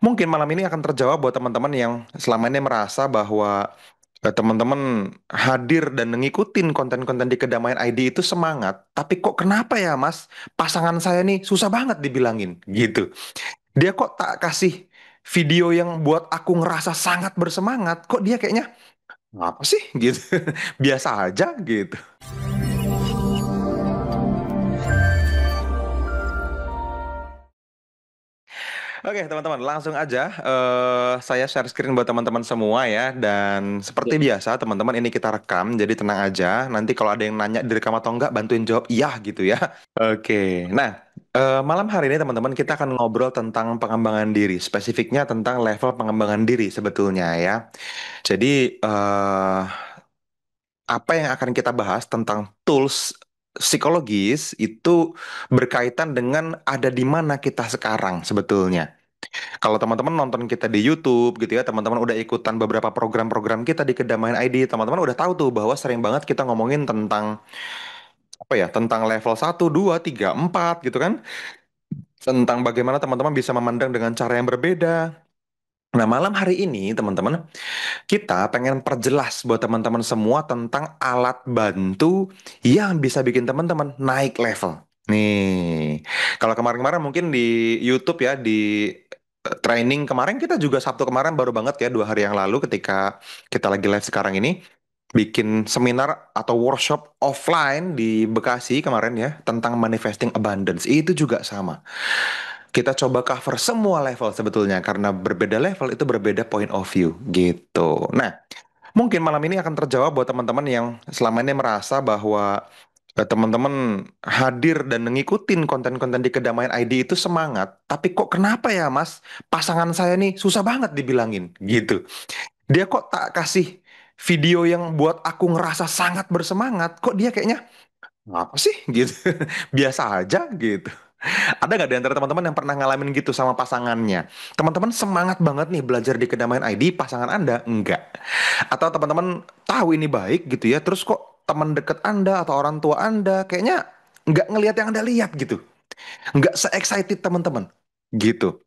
Mungkin malam ini akan terjawab buat teman-teman yang selama ini merasa bahwa teman-teman hadir dan ngikutin konten-konten di Kedamaian ID itu semangat, tapi kok kenapa ya Mas, pasangan saya nih susah banget dibilangin gitu. Dia kok tak kasih video yang buat aku ngerasa sangat bersemangat, kok dia kayaknya apa sih gitu, biasa aja gitu. Oke, teman-teman, langsung aja saya share screen buat teman-teman semua ya. Dan seperti Ya, biasa, teman-teman ini kita rekam, jadi tenang aja. Nanti kalau ada yang nanya direkam atau enggak, bantuin jawab iya gitu ya. Oke, nah malam hari ini teman-teman kita akan ngobrol tentang pengembangan diri, spesifiknya tentang level pengembangan diri sebetulnya ya. Jadi apa yang akan kita bahas tentang tools psikologis itu berkaitan dengan ada di mana kita sekarang sebetulnya. Kalau teman-teman nonton kita di YouTube gitu ya, teman-teman udah ikutan beberapa program-program kita di Kedamaian ID, teman-teman udah tahu tuh bahwa sering banget kita ngomongin tentang apa ya, tentang level 1, 2, 3, 4 gitu kan, tentang bagaimana teman-teman bisa memandang dengan cara yang berbeda. Nah, malam hari ini teman-teman, kita pengen perjelas buat teman-teman semua tentang alat bantu yang bisa bikin teman-teman naik level. Nih, kalau kemarin-kemarin mungkin di YouTube ya, di training kemarin kita juga Sabtu kemarin baru banget ya 2 hari yang lalu ketika kita lagi live sekarang ini bikin seminar atau workshop offline di Bekasi kemarin ya tentang manifesting abundance. Itu juga sama. Kita coba cover semua level sebetulnya karena berbeda level itu berbeda point of view gitu. Nah, mungkin malam ini akan terjawab buat teman-teman yang selama ini merasa bahwa teman-teman hadir dan ngikutin konten-konten di Kedamaian ID itu semangat, tapi kok kenapa ya Mas, pasangan saya nih susah banget dibilangin gitu. Dia kok tak kasih video yang buat aku ngerasa sangat bersemangat, kok dia kayaknya apa sih gitu, biasa aja gitu. Ada nggak di antara teman-teman yang pernah ngalamin gitu sama pasangannya? Teman-teman semangat banget nih belajar di Kedamaian ID, pasangan Anda enggak. Atau teman-teman tahu ini baik gitu ya, terus kok teman deket Anda atau orang tua Anda kayaknya nggak ngelihat yang Anda lihat gitu. Nggak se-excited teman-teman. Gitu.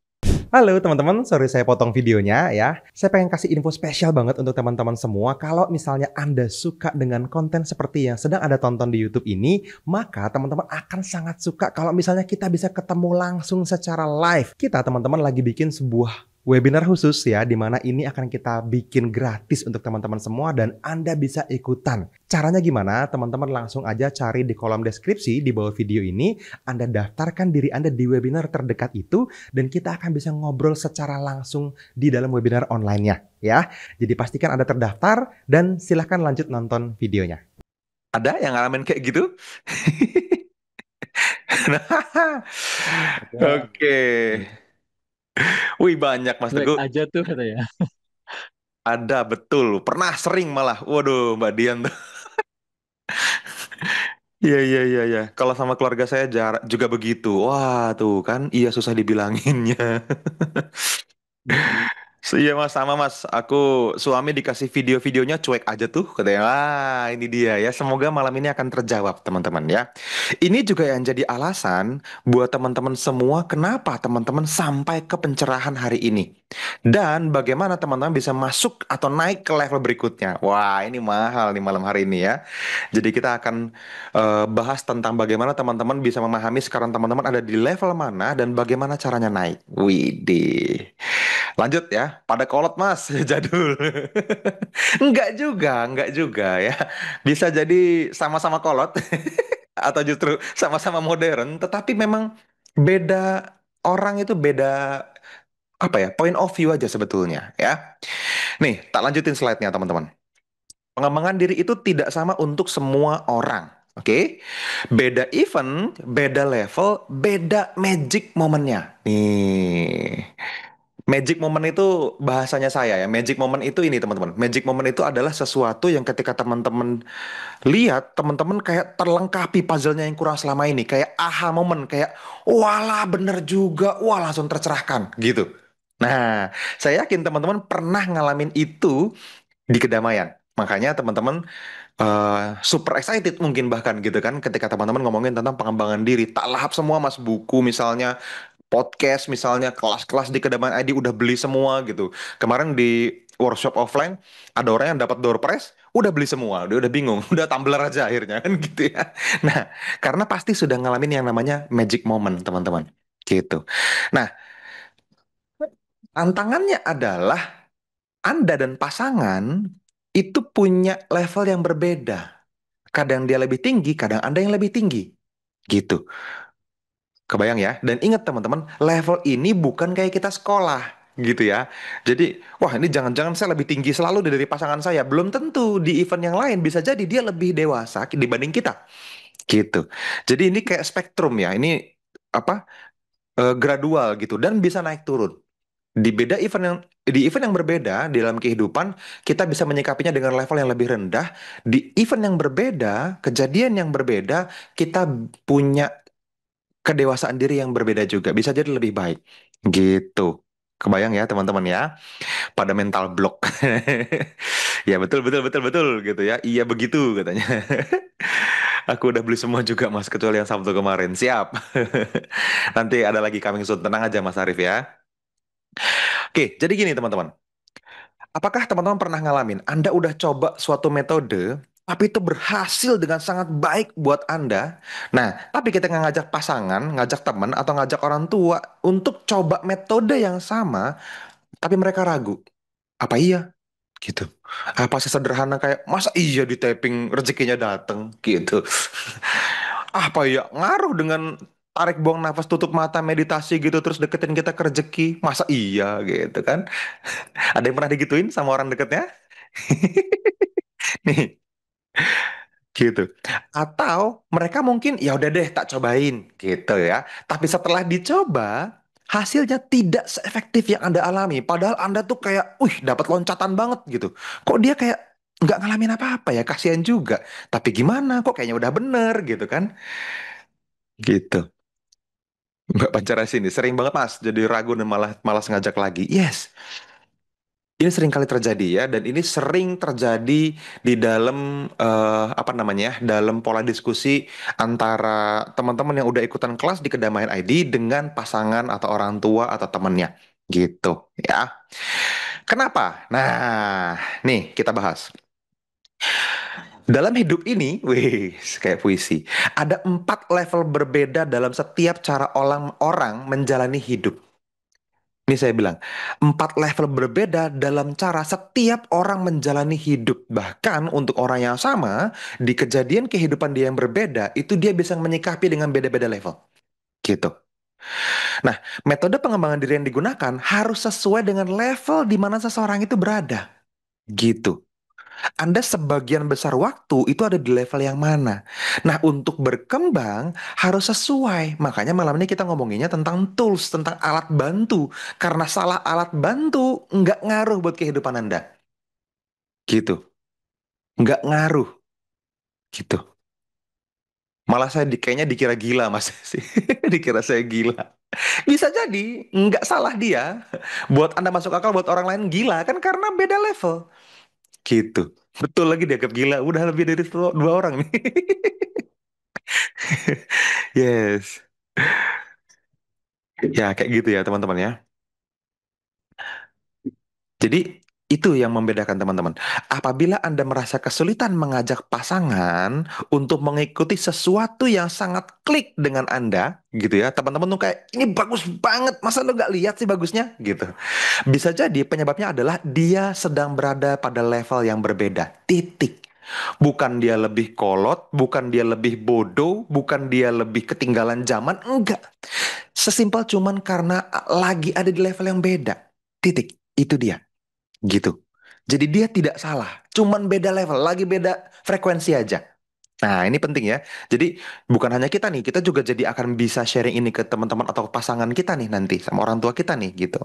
Halo teman-teman, sorry saya potong videonya ya. Saya pengen kasih info spesial banget untuk teman-teman semua. Kalau misalnya Anda suka dengan konten seperti yang sedang Anda tonton di YouTube ini, maka teman-teman akan sangat suka kalau misalnya kita bisa ketemu langsung secara live. Kita teman-teman lagi bikin sebuah webinar khusus ya, di mana ini akan kita bikin gratis untuk teman-teman semua dan Anda bisa ikutan. Caranya gimana? Teman-teman langsung aja cari di kolom deskripsi di bawah video ini. Anda daftarkan diri Anda di webinar terdekat itu dan kita akan bisa ngobrol secara langsung di dalam webinar online-nya ya. Jadi pastikan Anda terdaftar dan silahkan lanjut nonton videonya. Ada yang ngalamin kayak gitu? ada. Oke. Wih banyak Mas Cuek Teguh. aja tuh katanya. Ada betul. Pernah sering malah. Waduh Mbak Dian. Iya, iya, iya, iya. Kalau sama keluarga saya juga begitu. Wah, tuh kan. Iya, susah dibilanginnya. Mm-mm. Iya mas, sama mas. Aku suami dikasih video-videonya cuek aja tuh. Katanya, wah ini dia ya. Semoga malam ini akan terjawab teman-teman ya. Ini juga yang jadi alasan buat teman-teman semua kenapa teman-teman sampai ke pencerahan hari ini. Dan bagaimana teman-teman bisa masuk atau naik ke level berikutnya. Wah ini mahal nih malam hari ini ya. Jadi kita akan bahas tentang bagaimana teman-teman bisa memahami sekarang teman-teman ada di level mana dan bagaimana caranya naik. Widih. Lanjut ya, pada kolot mas, jadul. Enggak juga ya. Bisa jadi sama-sama kolot atau justru sama-sama modern, tetapi memang beda orang itu beda apa ya, point of view aja sebetulnya ya. Nih, tak lanjutin slide-nya teman-teman. Pengembangan diri itu tidak sama untuk semua orang. Oke, beda event, beda level, beda magic momennya. Nih, magic moment itu bahasanya saya ya. Magic moment itu ini teman-teman. Magic moment itu adalah sesuatu yang ketika teman-teman lihat, teman-teman kayak terlengkapi puzzle-nya yang kurang selama ini. Kayak aha moment, kayak walah bener juga, wah langsung tercerahkan gitu. Nah, saya yakin teman-teman pernah ngalamin itu di kedamaian. Makanya teman-teman super excited mungkin bahkan gitu kan ketika teman-teman ngomongin tentang pengembangan diri. Tak lahap semua mas buku misalnya podcast misalnya, kelas-kelas di Kedamaian ID udah beli semua gitu. Kemarin di workshop offline ada orang yang dapat door prize udah beli semua, dia udah bingung, udah tumbler aja akhirnya kan gitu ya. Nah, karena pasti sudah ngalamin yang namanya magic moment, teman-teman. Gitu. Nah, tantangannya adalah Anda dan pasangan itu punya level yang berbeda. Kadang dia lebih tinggi, kadang Anda yang lebih tinggi. Gitu. Kebayang ya? Dan ingat teman-teman, level ini bukan kayak kita sekolah gitu ya. Jadi, wah ini jangan-jangan saya lebih tinggi selalu dari pasangan saya. Belum tentu di event yang lain bisa jadi dia lebih dewasa dibanding kita. Gitu. Jadi ini kayak spektrum ya. Ini apa? Gradual gitu dan bisa naik turun. Di event yang berbeda di dalam kehidupan, kita bisa menyikapinya dengan level yang lebih rendah. Di event yang berbeda, kejadian yang berbeda, kita punya kedewasaan diri yang berbeda juga. Bisa jadi lebih baik. Gitu. Kebayang ya teman-teman ya, pada mental block. Ya betul betul betul betul gitu ya. Iya begitu katanya. Aku udah beli semua juga Mas kecuali yang Sabtu kemarin. Siap. Nanti ada lagi coming soon. Tenang aja Mas Arif ya. Oke, jadi gini teman-teman. Apakah teman-teman pernah ngalamin, Anda udah coba suatu metode, tapi itu berhasil dengan sangat baik buat Anda. Nah, tapi kita nggak ngajak pasangan, ngajak teman, atau ngajak orang tua untuk coba metode yang sama, tapi mereka ragu. Apa iya? Gitu. Apa sesederhana kayak, masa iya di taping rezekinya dateng? Gitu. Apa ya? Ngaruh dengan tarik buang nafas, tutup mata, meditasi gitu, terus deketin kita ke rezeki. Masa iya gitu kan? Ada yang pernah digituin sama orang deketnya? Nih, gitu. Atau mereka mungkin ya udah deh tak cobain gitu ya. Tapi setelah dicoba, hasilnya tidak seefektif yang Anda alami. Padahal Anda tuh kayak, wih, dapat loncatan banget gitu. Kok dia kayak nggak ngalamin apa-apa ya, kasihan juga. Tapi gimana? Kok kayaknya udah bener gitu kan? Gitu. Mbak Pancara sini sering banget Mas jadi ragu dan malah malas ngajak lagi. Yes, ini sering kali terjadi ya, dan ini sering terjadi di dalam apa namanya ya, dalam pola diskusi antara teman-teman yang udah ikutan kelas di Kedamaian ID dengan pasangan atau orang tua atau temannya, gitu ya. Kenapa? Nah, nih kita bahas. Dalam hidup ini, wih, kayak puisi. Ada 4 level berbeda dalam setiap cara orang menjalani hidup. Ini saya bilang, 4 level berbeda dalam cara setiap orang menjalani hidup. Bahkan untuk orang yang sama, di kejadian kehidupan dia yang berbeda, itu dia bisa menyikapi dengan beda-beda level. Gitu. Nah, metode pengembangan diri yang digunakan harus sesuai dengan level di mana seseorang itu berada. Gitu. Anda sebagian besar waktu itu ada di level yang mana. Nah, untuk berkembang harus sesuai. Makanya malam ini kita ngomonginnya tentang tools, tentang alat bantu. Karena salah alat bantu nggak ngaruh buat kehidupan Anda. Gitu. Nggak ngaruh. Gitu. Malah saya kayaknya dikira gila mas sih. Dikira saya gila. Bisa jadi, nggak salah dia. Buat Anda masuk akal, buat orang lain gila. Kan karena beda level. Gitu. Betul lagi dianggap gila. Udah lebih dari dua orang nih. Yes. Ya, kayak gitu ya teman-teman ya. Jadi itu yang membedakan teman-teman. Apabila Anda merasa kesulitan mengajak pasangan untuk mengikuti sesuatu yang sangat klik dengan Anda, gitu ya, teman-teman tuh kayak ini bagus banget, masa lo nggak lihat sih bagusnya, gitu. Bisa jadi penyebabnya adalah dia sedang berada pada level yang berbeda. Titik. Bukan dia lebih kolot, bukan dia lebih bodoh, bukan dia lebih ketinggalan zaman, enggak. Sesimpel cuman karena lagi ada di level yang beda. Titik. Itu dia. Gitu. Jadi dia tidak salah. Cuman beda level, lagi beda frekuensi aja. Nah, ini penting ya. Jadi bukan hanya kita nih, kita juga jadi akan bisa sharing ini ke teman-teman atau pasangan kita nih nanti sama orang tua kita nih gitu.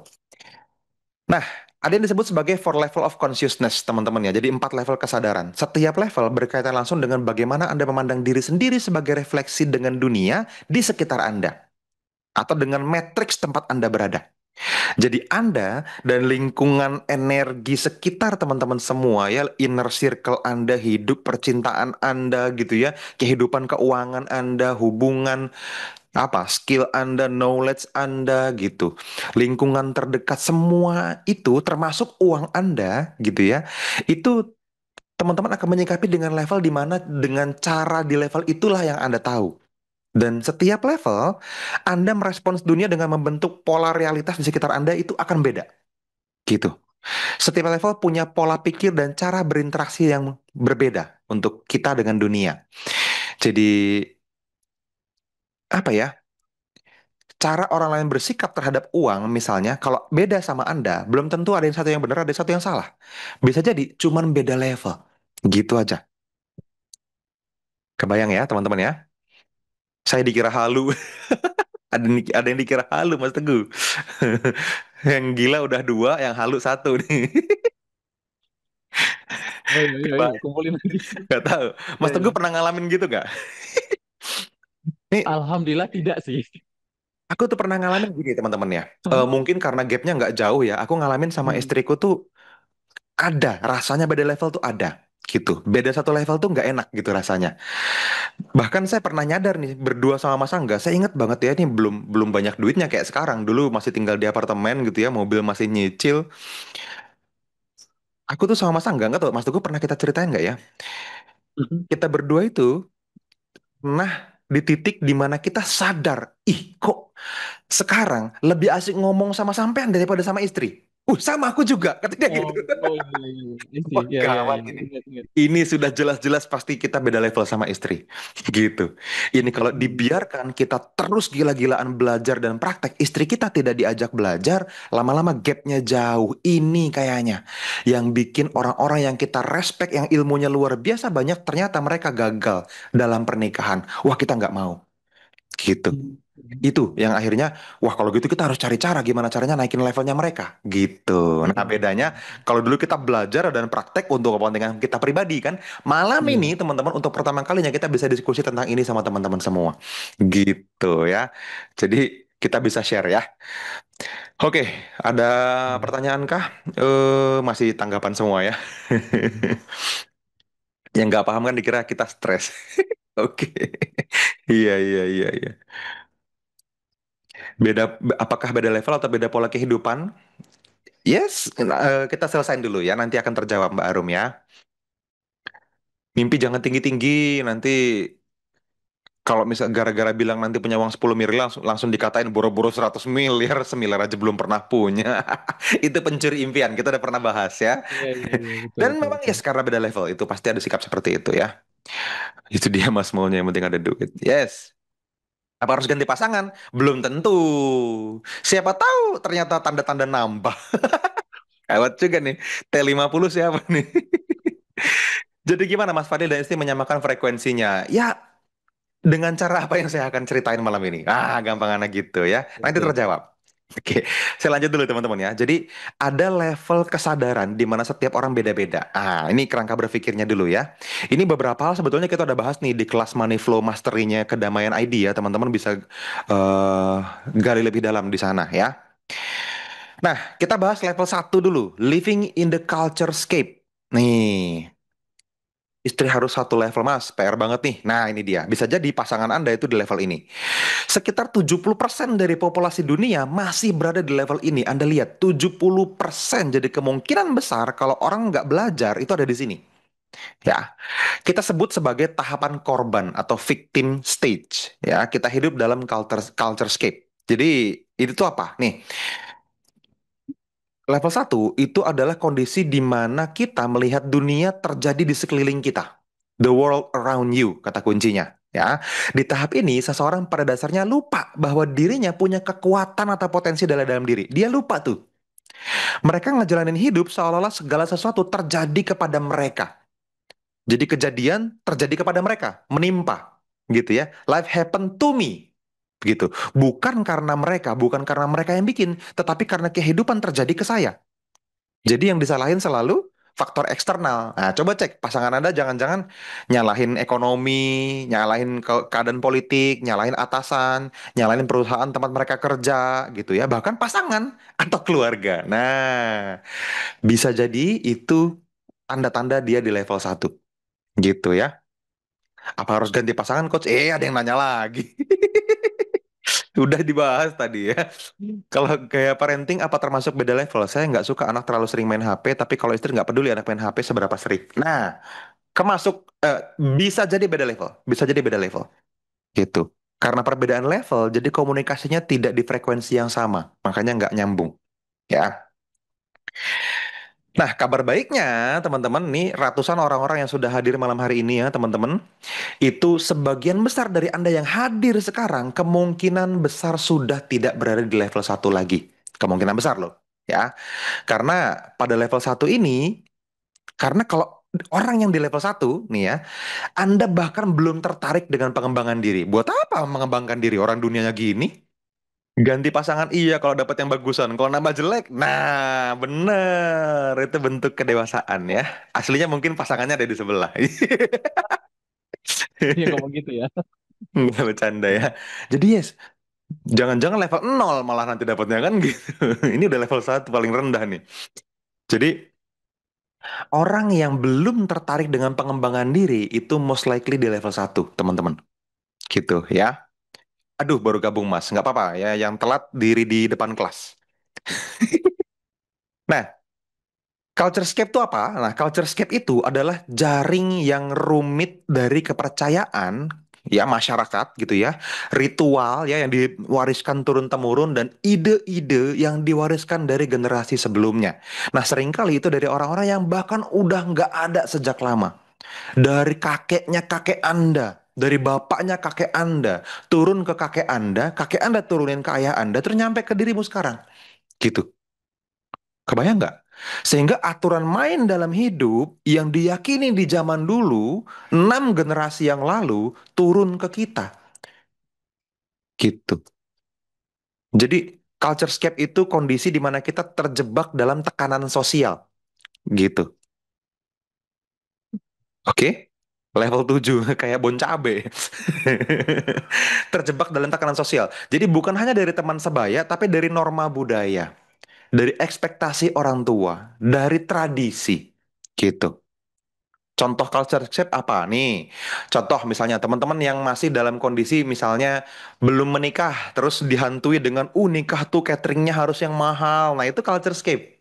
Nah, ada yang disebut sebagai 4 level of consciousness, teman-teman ya. Jadi 4 level kesadaran. Setiap level berkaitan langsung dengan bagaimana Anda memandang diri sendiri sebagai refleksi dengan dunia di sekitar Anda atau dengan matriks tempat Anda berada. Jadi Anda dan lingkungan energi sekitar teman-teman semua ya, inner circle Anda, hidup percintaan Anda gitu ya, kehidupan keuangan Anda, hubungan, apa skill Anda, knowledge Anda gitu. Lingkungan terdekat semua itu termasuk uang Anda gitu ya. Itu teman-teman akan menyikapi dengan level di mana dengan cara di level itulah yang Anda tahu. Dan setiap level Anda merespons dunia dengan membentuk pola realitas di sekitar Anda itu akan beda gitu. Setiap level punya pola pikir dan cara berinteraksi yang berbeda untuk kita dengan dunia. Jadi apa ya? Cara orang lain bersikap terhadap uang, misalnya, kalau beda sama Anda, belum tentu ada yang satu yang benar, ada yang satu yang salah. Bisa jadi cuman beda level. Gitu aja. Kebayang ya, teman-teman ya? Saya dikira halu. Ada yang dikira halu, Mas Teguh. Yang gila udah dua, yang halu satu nih. Oh iya iya iya, Kebayang, kumpulin lagi. gak tahu. Iya Mas iya. Teguh pernah ngalamin gitu gak? Nih, Alhamdulillah tidak sih. aku tuh pernah ngalamin gini, teman-teman ya. Mungkin karena gapnya nggak jauh ya. Aku ngalamin sama Hmm. istriku tuh ada, rasanya beda level tuh ada. Gitu. Beda satu level tuh nggak enak gitu rasanya. Bahkan saya pernah nyadar nih berdua sama Mas Angga, saya inget banget ya ini belum belum banyak duitnya kayak sekarang. Dulu masih tinggal di apartemen gitu ya, mobil masih nyicil. Aku tuh sama Mas Angga nggak tahu Mas Tugu pernah kita ceritain nggak ya? Mhm. Kita berdua itu pernah di titik di mana kita sadar, ih kok sekarang lebih asik ngomong sama sampean daripada sama istri. Sama aku juga, katanya Oh, gitu. oh iya iya iya. Ini sih, Wah, iya iya gawat iya. ini. Ingat ingat. Ini sudah jelas-jelas pasti kita beda level sama istri. Gitu. Ini kalau Hmm. dibiarkan kita terus gila-gilaan belajar dan praktek, istri kita tidak diajak belajar, lama-lama gapnya jauh. Ini kayaknya yang bikin orang-orang yang kita respect, yang ilmunya luar biasa banyak, ternyata mereka gagal dalam pernikahan. Wah, kita nggak mau. Gitu. Hmm. Itu yang akhirnya, wah kalau gitu kita harus cari cara gimana caranya naikin levelnya mereka. Gitu. Nah bedanya, Hmm. kalau dulu kita belajar dan praktek untuk kepentingan kita pribadi kan, malam Iya. ini teman-teman untuk pertama kalinya kita bisa diskusi tentang ini sama teman-teman semua. Gitu ya. Jadi kita bisa share ya. Oke, ada Hmm. pertanyaan kah? Masih tanggapan semua ya. Yang nggak paham kan dikira kita stres. Oke. Iya, iya, iya, iya. Apakah beda level atau beda pola kehidupan? Yes, kita selesain dulu ya. Nanti akan terjawab Mbak Arum ya. Mimpi jangan tinggi-tinggi. Nanti kalau misal gara-gara bilang nanti punya uang 10 miliar langsung dikatain boro-boro 100 miliar, semiliar aja belum pernah punya. Itu pencuri impian. Kita udah pernah bahas ya. Iya iya iya, betul Dan betul memang betul. yes karena beda level itu pasti ada sikap seperti itu ya. Itu dia mas maunya yang penting ada duit. Yes. Apa harus ganti pasangan? Belum tentu. Siapa tahu ternyata tanda-tanda nambah. Lewat juga nih. T50 siapa nih? Jadi gimana Mas Fadil dan istri menyamakan frekuensinya? Ya, dengan cara apa yang saya akan ceritain malam ini. Gampang anak gitu ya. Nanti Oke oke. terjawab. Oke, saya lanjut dulu teman-teman ya. Jadi ada level kesadaran di mana setiap orang beda-beda. Ini kerangka berpikirnya dulu ya. Ini beberapa hal sebetulnya kita udah bahas nih di kelas Money Flow Mastery-nya Kedamaian ID ya. Teman-teman bisa eh, gali lebih dalam di sana ya. Nah, kita bahas level satu dulu. Living in the culture scape. Nih, istri harus satu level mas, PR banget nih. Nah ini dia, bisa jadi pasangan Anda itu di level ini. Sekitar 70% dari populasi dunia masih berada di level ini. Anda lihat, 70%. Jadi kemungkinan besar kalau orang nggak belajar itu ada di sini. Ya, kita sebut sebagai tahapan korban atau victim stage. Ya, kita hidup dalam culture scape. Jadi itu tuh apa? Nih, level satu itu adalah kondisi di mana kita melihat dunia terjadi di sekeliling kita. The world around you, kata kuncinya. Ya, di tahap ini seseorang pada dasarnya lupa bahwa dirinya punya kekuatan atau potensi dalam diri. Dia lupa tuh. Mereka ngejalanin hidup seolah-olah segala sesuatu terjadi kepada mereka. Jadi kejadian terjadi kepada mereka, menimpa, gitu ya. Life happen to me, gitu. Bukan karena mereka yang bikin, tetapi karena kehidupan terjadi ke saya. Jadi yang disalahin selalu faktor eksternal. Nah, coba cek pasangan Anda jangan-jangan nyalahin ekonomi, nyalahin keadaan politik, nyalahin atasan, nyalahin perusahaan tempat mereka kerja gitu ya, bahkan pasangan atau keluarga. Nah, bisa jadi itu tanda-tanda dia di level satu gitu ya. Apa harus ganti pasangan coach? Ada yang nanya lagi. Udah dibahas tadi ya. Kalau gaya parenting apa termasuk beda level? Saya nggak suka anak terlalu sering main HP, tapi kalau istri nggak peduli anak main HP seberapa sering. Nah, kemasuk bisa jadi beda level, bisa jadi beda level gitu. Karena perbedaan level, jadi komunikasinya tidak di frekuensi yang sama, makanya nggak nyambung ya. Nah, kabar baiknya teman-teman nih ratusan orang-orang yang sudah hadir malam hari ini ya teman-teman, itu sebagian besar dari Anda yang hadir sekarang kemungkinan besar sudah tidak berada di level satu lagi. Kemungkinan besar loh ya. Karena pada level satu ini, karena kalau orang yang di level satu nih ya, Anda bahkan belum tertarik dengan pengembangan diri. Buat apa mengembangkan diri? Orang dunianya gini. Ganti pasangan iya kalau dapat yang bagusan. Kalau nambah jelek, nah bener. Itu bentuk kedewasaan ya. Aslinya mungkin pasangannya ada di sebelah. Dia ngomong gitu ya. Nggak bercanda ya. Jadi yes, jangan-jangan level nol malah nanti dapatnya kan gitu. Ini udah level satu paling rendah nih. Jadi orang yang belum tertarik dengan pengembangan diri itu most likely di level satu teman-teman. Gitu ya. Aduh, baru gabung Mas. Nggak apa-apa ya, yang telat diri di depan kelas. Nah, culturescape itu apa? Nah, culturescape itu adalah jaring yang rumit dari kepercayaan ya masyarakat gitu ya, ritual ya yang diwariskan turun-temurun dan ide-ide yang diwariskan dari generasi sebelumnya. Nah, seringkali itu dari orang-orang yang bahkan udah nggak ada sejak lama. Dari kakeknya kakek Anda, dari bapaknya kakek Anda, turun ke kakek Anda turunin ke ayah Anda, terus nyampe ke dirimu sekarang. Gitu. Kebayang nggak? Sehingga aturan main dalam hidup yang diyakini di zaman dulu, 6 generasi yang lalu, turun ke kita. Gitu. Jadi, culturescape itu kondisi di mana kita terjebak dalam tekanan sosial. Gitu. Oke? Level 7 kayak bon cabe. Terjebak dalam tekanan sosial. Jadi bukan hanya dari teman sebaya, tapi dari norma budaya, dari ekspektasi orang tua, dari tradisi. Gitu. Contoh culture shock apa nih? Contoh misalnya teman-teman yang masih dalam kondisi misalnya belum menikah, terus dihantui dengan, nikah tuh cateringnya harus yang mahal. Nah itu culture scape.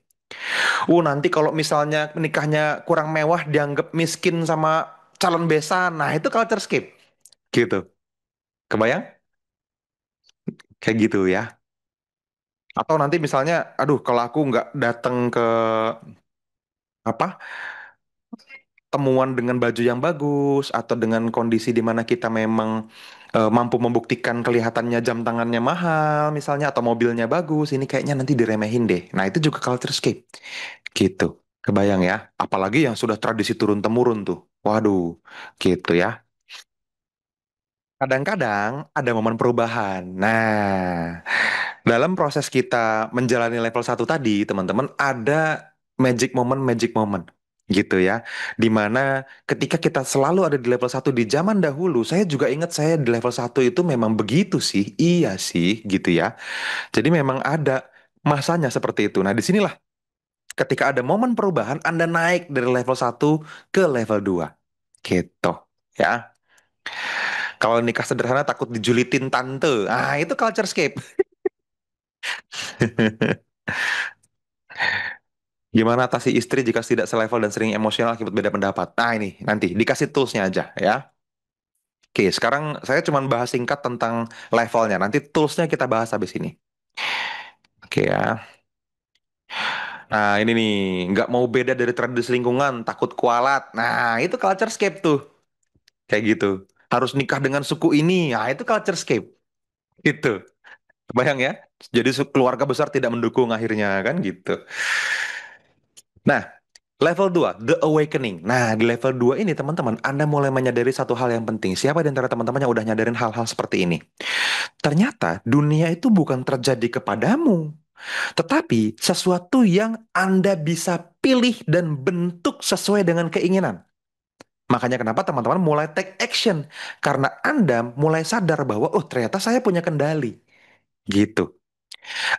Nanti kalau misalnya nikahnya kurang mewah dianggap miskin sama calon besan. Nah itu culture scape. Gitu. Kebayang? Kayak gitu ya. Atau nanti misalnya, aduh kalau aku nggak datang ke apa temuan dengan baju yang bagus atau dengan kondisi di mana kita memang mampu membuktikan kelihatannya jam tangannya mahal misalnya atau mobilnya bagus, ini kayaknya nanti diremehin deh. Nah, itu juga culture escape. Gitu. Kebayang ya? Apalagi yang sudah tradisi turun temurun tuh. Waduh, gitu ya. Kadang-kadang ada momen perubahan. Nah, dalam proses kita menjalani level satu tadi, teman-teman, ada magic moment gitu ya. Dimana ketika kita selalu ada di level satu di zaman dahulu, saya juga ingat saya di level satu itu memang begitu sih. Iya sih, gitu ya. Jadi memang ada masanya seperti itu. Nah, disinilah ketika ada momen perubahan, Anda naik dari level satu ke level 2. Gitu. Ya. Kalau nikah sederhana takut dijulitin tante. Ah, itu culture scape. Gimana atasi istri jika tidak selevel dan sering emosional akibat beda pendapat? Nah ini, nanti dikasih toolsnya aja ya. Oke, sekarang saya cuma bahas singkat tentang levelnya. Nanti toolsnya kita bahas habis ini. Oke ya. Nah ini nih, nggak mau beda dari tradisi lingkungan, takut kualat. Nah itu culture scape tuh. Kayak gitu. Harus nikah dengan suku ini. Nah itu culture scape. Gitu. Bayang ya? Jadi keluarga besar tidak mendukung akhirnya kan gitu. Nah, level 2, The Awakening. Nah, di level 2 ini teman-teman, Anda mulai menyadari satu hal yang penting. Siapa di antara teman-teman yang udah nyadarin hal-hal seperti ini? Ternyata dunia itu bukan terjadi kepadamu, tetapi sesuatu yang Anda bisa pilih dan bentuk sesuai dengan keinginan. Makanya kenapa teman-teman mulai take action. Karena Anda mulai sadar bahwa, oh ternyata saya punya kendali. Gitu.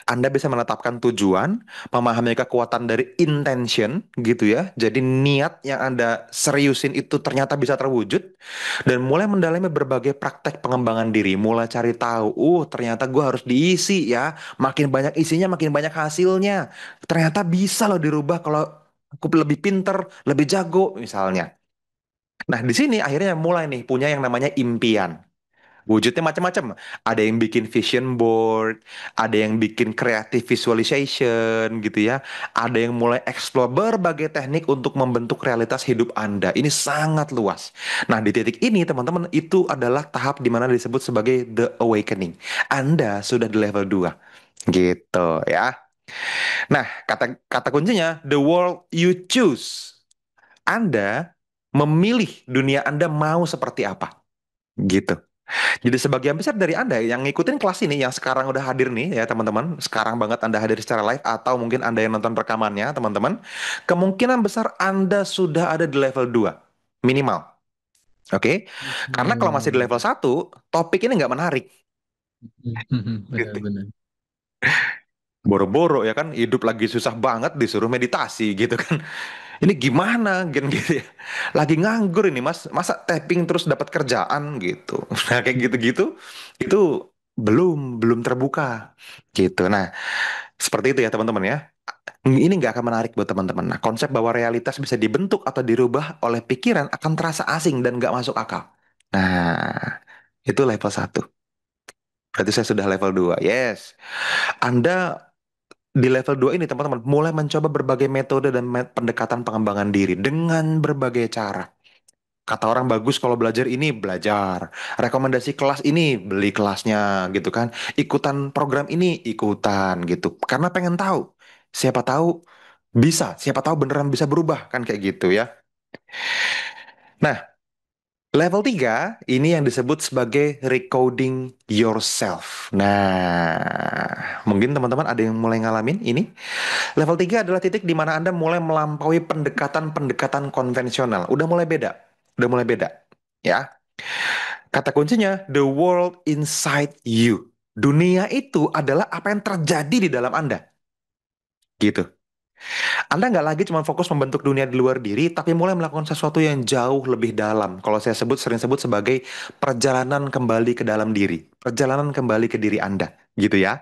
Anda bisa menetapkan tujuan, memahami kekuatan dari intention gitu ya. Jadi niat yang Anda seriusin itu ternyata bisa terwujud dan mulai mendalami berbagai praktek pengembangan diri, mulai cari tahu, ternyata gue harus diisi ya. Makin banyak isinya, makin banyak hasilnya. Ternyata bisa loh dirubah kalau aku lebih pinter, lebih jago misalnya. Nah, di sini akhirnya mulai nih punya yang namanya impian. Wujudnya macam-macam. Ada yang bikin vision board, ada yang bikin creative visualization gitu ya. Ada yang mulai explore berbagai teknik untuk membentuk realitas hidup Anda. Ini sangat luas. Nah, di titik ini teman-teman itu adalah tahap di mana disebut sebagai the awakening. Anda sudah di level 2. Gitu ya. Nah, kata kata kuncinya the world you choose. Anda memilih dunia Anda mau seperti apa. Gitu. Jadi sebagian besar dari Anda yang ngikutin kelas ini, yang sekarang udah hadir nih ya teman-teman, sekarang banget Anda hadir secara live atau mungkin Anda yang nonton rekamannya teman-teman, kemungkinan besar Anda sudah ada di level 2 minimal. Oke? Karena kalau masih di level Hmm. 1 topik ini nggak menarik. Gitu. Benar-benar. Boro-boro ya kan, hidup lagi susah banget disuruh meditasi gitu kan. Ini gimana gitu ya. Lagi nganggur ini Mas, masa tapping terus dapat kerjaan gitu. Nah, kayak gitu-gitu itu belum terbuka gitu. Nah, seperti itu ya teman-teman ya. Ini nggak akan menarik buat teman-teman. Nah, konsep bahwa realitas bisa dibentuk atau dirubah oleh pikiran akan terasa asing dan nggak masuk akal. Nah, itu level 1. Berarti saya sudah level 2. Yes. Anda di level 2 ini teman-teman mulai mencoba berbagai metode dan pendekatan pengembangan diri dengan berbagai cara. Kata orang bagus kalau belajar ini belajar. Rekomendasi kelas ini beli kelasnya gitu kan. Ikutan program ini ikutan gitu. Karena pengen tahu. Siapa tahu bisa, siapa tahu beneran bisa berubah kan kayak gitu ya. Nah, level 3 ini yang disebut sebagai recoding yourself. Nah, mungkin teman-teman ada yang mulai ngalamin ini. Level 3 adalah titik di mana Anda mulai melampaui pendekatan-pendekatan konvensional. Udah mulai beda. Udah mulai beda. Ya. Kata kuncinya, the world inside you. Dunia itu adalah apa yang terjadi di dalam Anda. Gitu. Anda nggak lagi cuma fokus membentuk dunia di luar diri, tapi mulai melakukan sesuatu yang jauh lebih dalam. Kalau saya sering sebut sebagai perjalanan kembali ke dalam diri. Perjalanan kembali ke diri Anda. Gitu ya.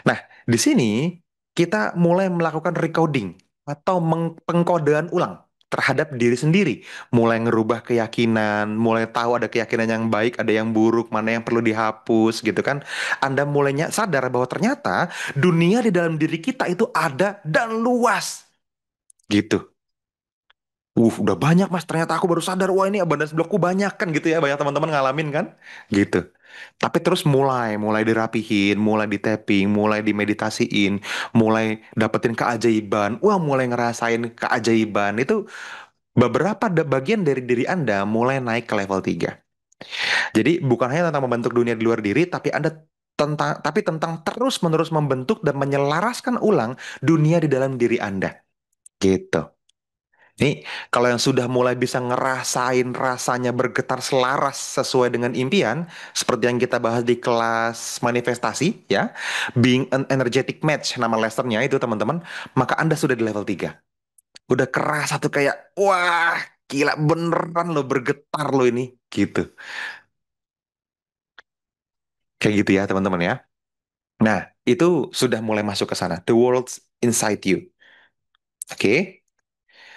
Nah, di sini kita mulai melakukan recoding atau pengkodean ulang terhadap diri sendiri. Mulai ngerubah keyakinan, mulai tahu ada keyakinan yang baik, ada yang buruk, mana yang perlu dihapus gitu kan. Anda mulainya sadar bahwa ternyata dunia di dalam diri kita itu ada dan luas gitu. Udah banyak mas, ternyata aku baru sadar, wah ini abundance blockku banyak kan gitu ya, banyak teman-teman ngalamin kan, gitu. Tapi terus mulai dirapihin, mulai di tapping, mulai dimeditasiin, mulai dapetin keajaiban, wah mulai ngerasain keajaiban, itu beberapa bagian dari diri Anda mulai naik ke level 3. Jadi bukan hanya tentang membentuk dunia di luar diri, tapi tentang terus-menerus membentuk dan menyelaraskan ulang dunia di dalam diri Anda, gitu. Ini kalau yang sudah mulai bisa ngerasain rasanya bergetar selaras sesuai dengan impian, seperti yang kita bahas di kelas manifestasi ya, being an energetic match nama lessennya itu teman-teman, maka Anda sudah di level 3. Udah kerasa tuh kayak, wah gila beneran lo bergetar lo ini, gitu. Kayak gitu ya teman-teman ya. Nah, itu sudah mulai masuk ke sana. The world's inside you. Oke.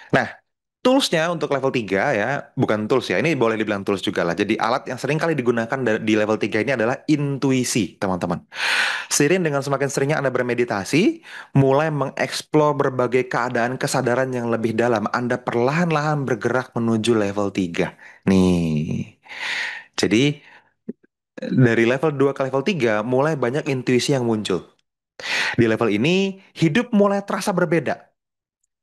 Nah, toolsnya untuk level 3 ya, bukan tools ya, ini boleh dibilang tools juga lah. Jadi alat yang sering kali digunakan di level 3 ini adalah intuisi, teman-teman. Seiring dengan semakin seringnya Anda bermeditasi, mulai mengeksplor berbagai keadaan kesadaran yang lebih dalam, Anda perlahan-lahan bergerak menuju level 3. Nih, jadi dari level 2 ke level 3 mulai banyak intuisi yang muncul. Di level ini, hidup mulai terasa berbeda.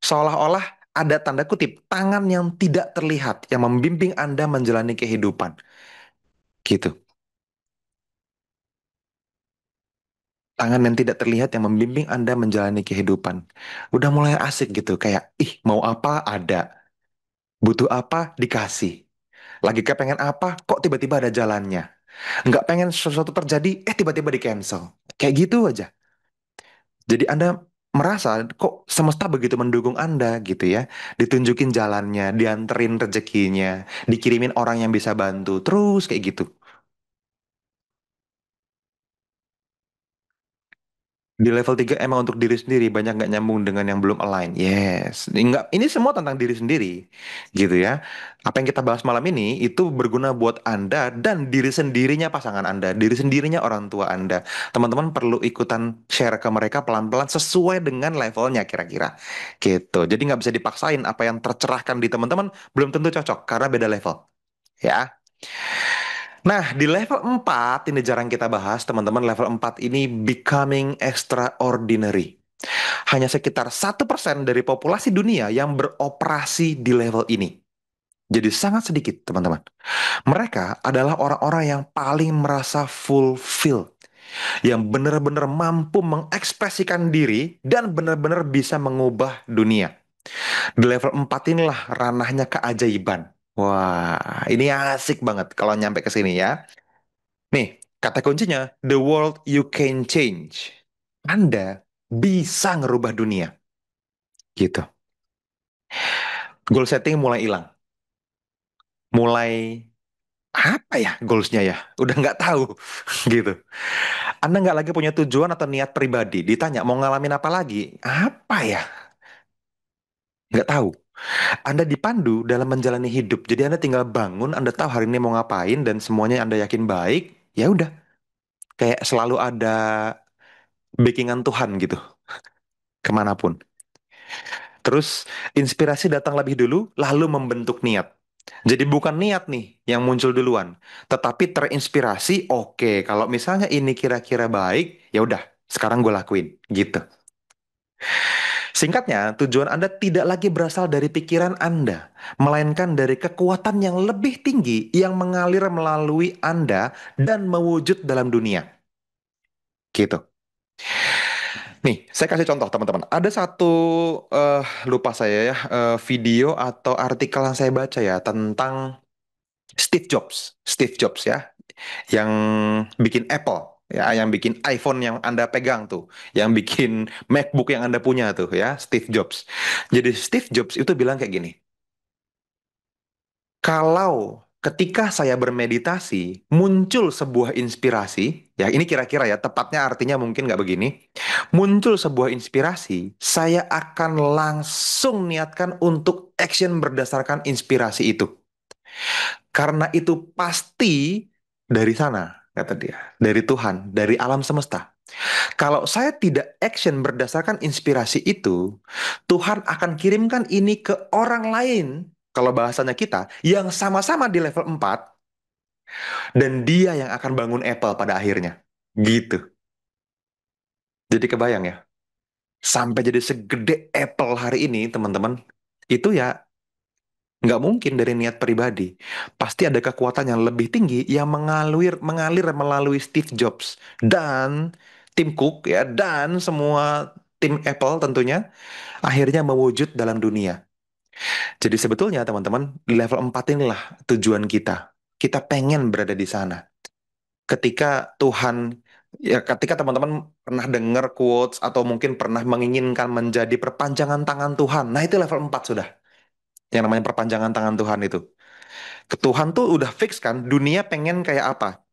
Seolah-olah ada tanda kutip tangan yang tidak terlihat yang membimbing Anda menjalani kehidupan. Gitu. Tangan yang tidak terlihat yang membimbing Anda menjalani kehidupan. Udah mulai asik gitu, kayak ih mau apa ada, butuh apa dikasih. Lagi kepengen apa, kok tiba-tiba ada jalannya. Nggak pengen sesuatu terjadi, tiba-tiba di cancel. Kayak gitu aja. Jadi Anda merasa kok semesta begitu mendukung Anda gitu ya. Ditunjukin jalannya, dianterin rezekinya, dikirimin orang yang bisa bantu, terus kayak gitu. Di level 3 emang untuk diri sendiri banyak nggak nyambung dengan yang belum align. Yes, nggak, ini semua tentang diri sendiri, gitu ya. Apa yang kita bahas malam ini itu berguna buat Anda dan diri sendirinya pasangan Anda, diri sendirinya orang tua Anda. Teman-teman perlu ikutan share ke mereka pelan-pelan sesuai dengan levelnya kira-kira, gitu. Jadi nggak bisa dipaksain apa yang tercerahkan di teman-teman belum tentu cocok karena beda level, ya. Nah, di level 4 ini jarang kita bahas, teman-teman. Level 4 ini becoming extraordinary. Hanya sekitar 1% dari populasi dunia yang beroperasi di level ini. Jadi sangat sedikit, teman-teman. Mereka adalah orang-orang yang paling merasa fulfill, yang benar-benar mampu mengekspresikan diri dan benar-benar bisa mengubah dunia. Di level 4 inilah ranahnya keajaiban. Wah, ini asik banget kalau nyampe ke sini ya. Nih, kata kuncinya, the world you can change. Anda bisa ngerubah dunia, gitu. Goal setting mulai hilang. Mulai apa ya goalsnya ya? Udah nggak tahu, gitu. Anda nggak lagi punya tujuan atau niat pribadi. Ditanya mau ngalamin apa lagi? Apa ya? Nggak tahu. Anda dipandu dalam menjalani hidup. Jadi Anda tinggal bangun, Anda tahu hari ini mau ngapain dan semuanya Anda yakin baik. Ya udah, kayak selalu ada backingan Tuhan gitu, kemanapun. Terus inspirasi datang lebih dulu, lalu membentuk niat. Jadi bukan niat nih yang muncul duluan, tetapi terinspirasi. Oke, kalau misalnya ini kira-kira baik, ya udah, sekarang gue lakuin, gitu. Singkatnya, tujuan Anda tidak lagi berasal dari pikiran Anda, melainkan dari kekuatan yang lebih tinggi yang mengalir melalui Anda dan mewujud dalam dunia. Gitu. Nih, saya kasih contoh teman-teman. Ada satu lupa saya ya video atau artikel yang saya baca ya tentang Steve Jobs. Steve Jobs ya, yang bikin Apple ya, yang bikin iPhone yang Anda pegang tuh, yang bikin MacBook yang Anda punya tuh ya, Steve Jobs. Jadi Steve Jobs itu bilang kayak gini, kalau ketika saya bermeditasi muncul sebuah inspirasi, ya ini kira-kira ya, tepatnya artinya mungkin nggak begini, muncul sebuah inspirasi, saya akan langsung niatkan untuk action berdasarkan inspirasi itu. Karena itu pasti dari sana, kata dia, dari Tuhan, dari alam semesta. Kalau saya tidak action berdasarkan inspirasi itu, Tuhan akan kirimkan ini ke orang lain, kalau bahasanya kita, yang sama-sama di level 4, dan dia yang akan bangun Apple pada akhirnya. Gitu. Jadi kebayang ya, sampai jadi segede Apple hari ini, teman-teman, itu ya nggak mungkin dari niat pribadi. Pasti ada kekuatan yang lebih tinggi yang mengalir melalui Steve Jobs dan Tim Cook ya, dan semua tim Apple tentunya akhirnya mewujud dalam dunia. Jadi sebetulnya teman-teman, di level 4 inilah tujuan kita. Kita pengen berada di sana. Ketika Tuhan, ya ketika teman-teman pernah dengar quotes atau mungkin pernah menginginkan menjadi perpanjangan tangan Tuhan. Nah itu level 4 sudah. Yang namanya perpanjangan tangan Tuhan itu. Tuhan tuh udah fix kan, dunia pengen kayak apa?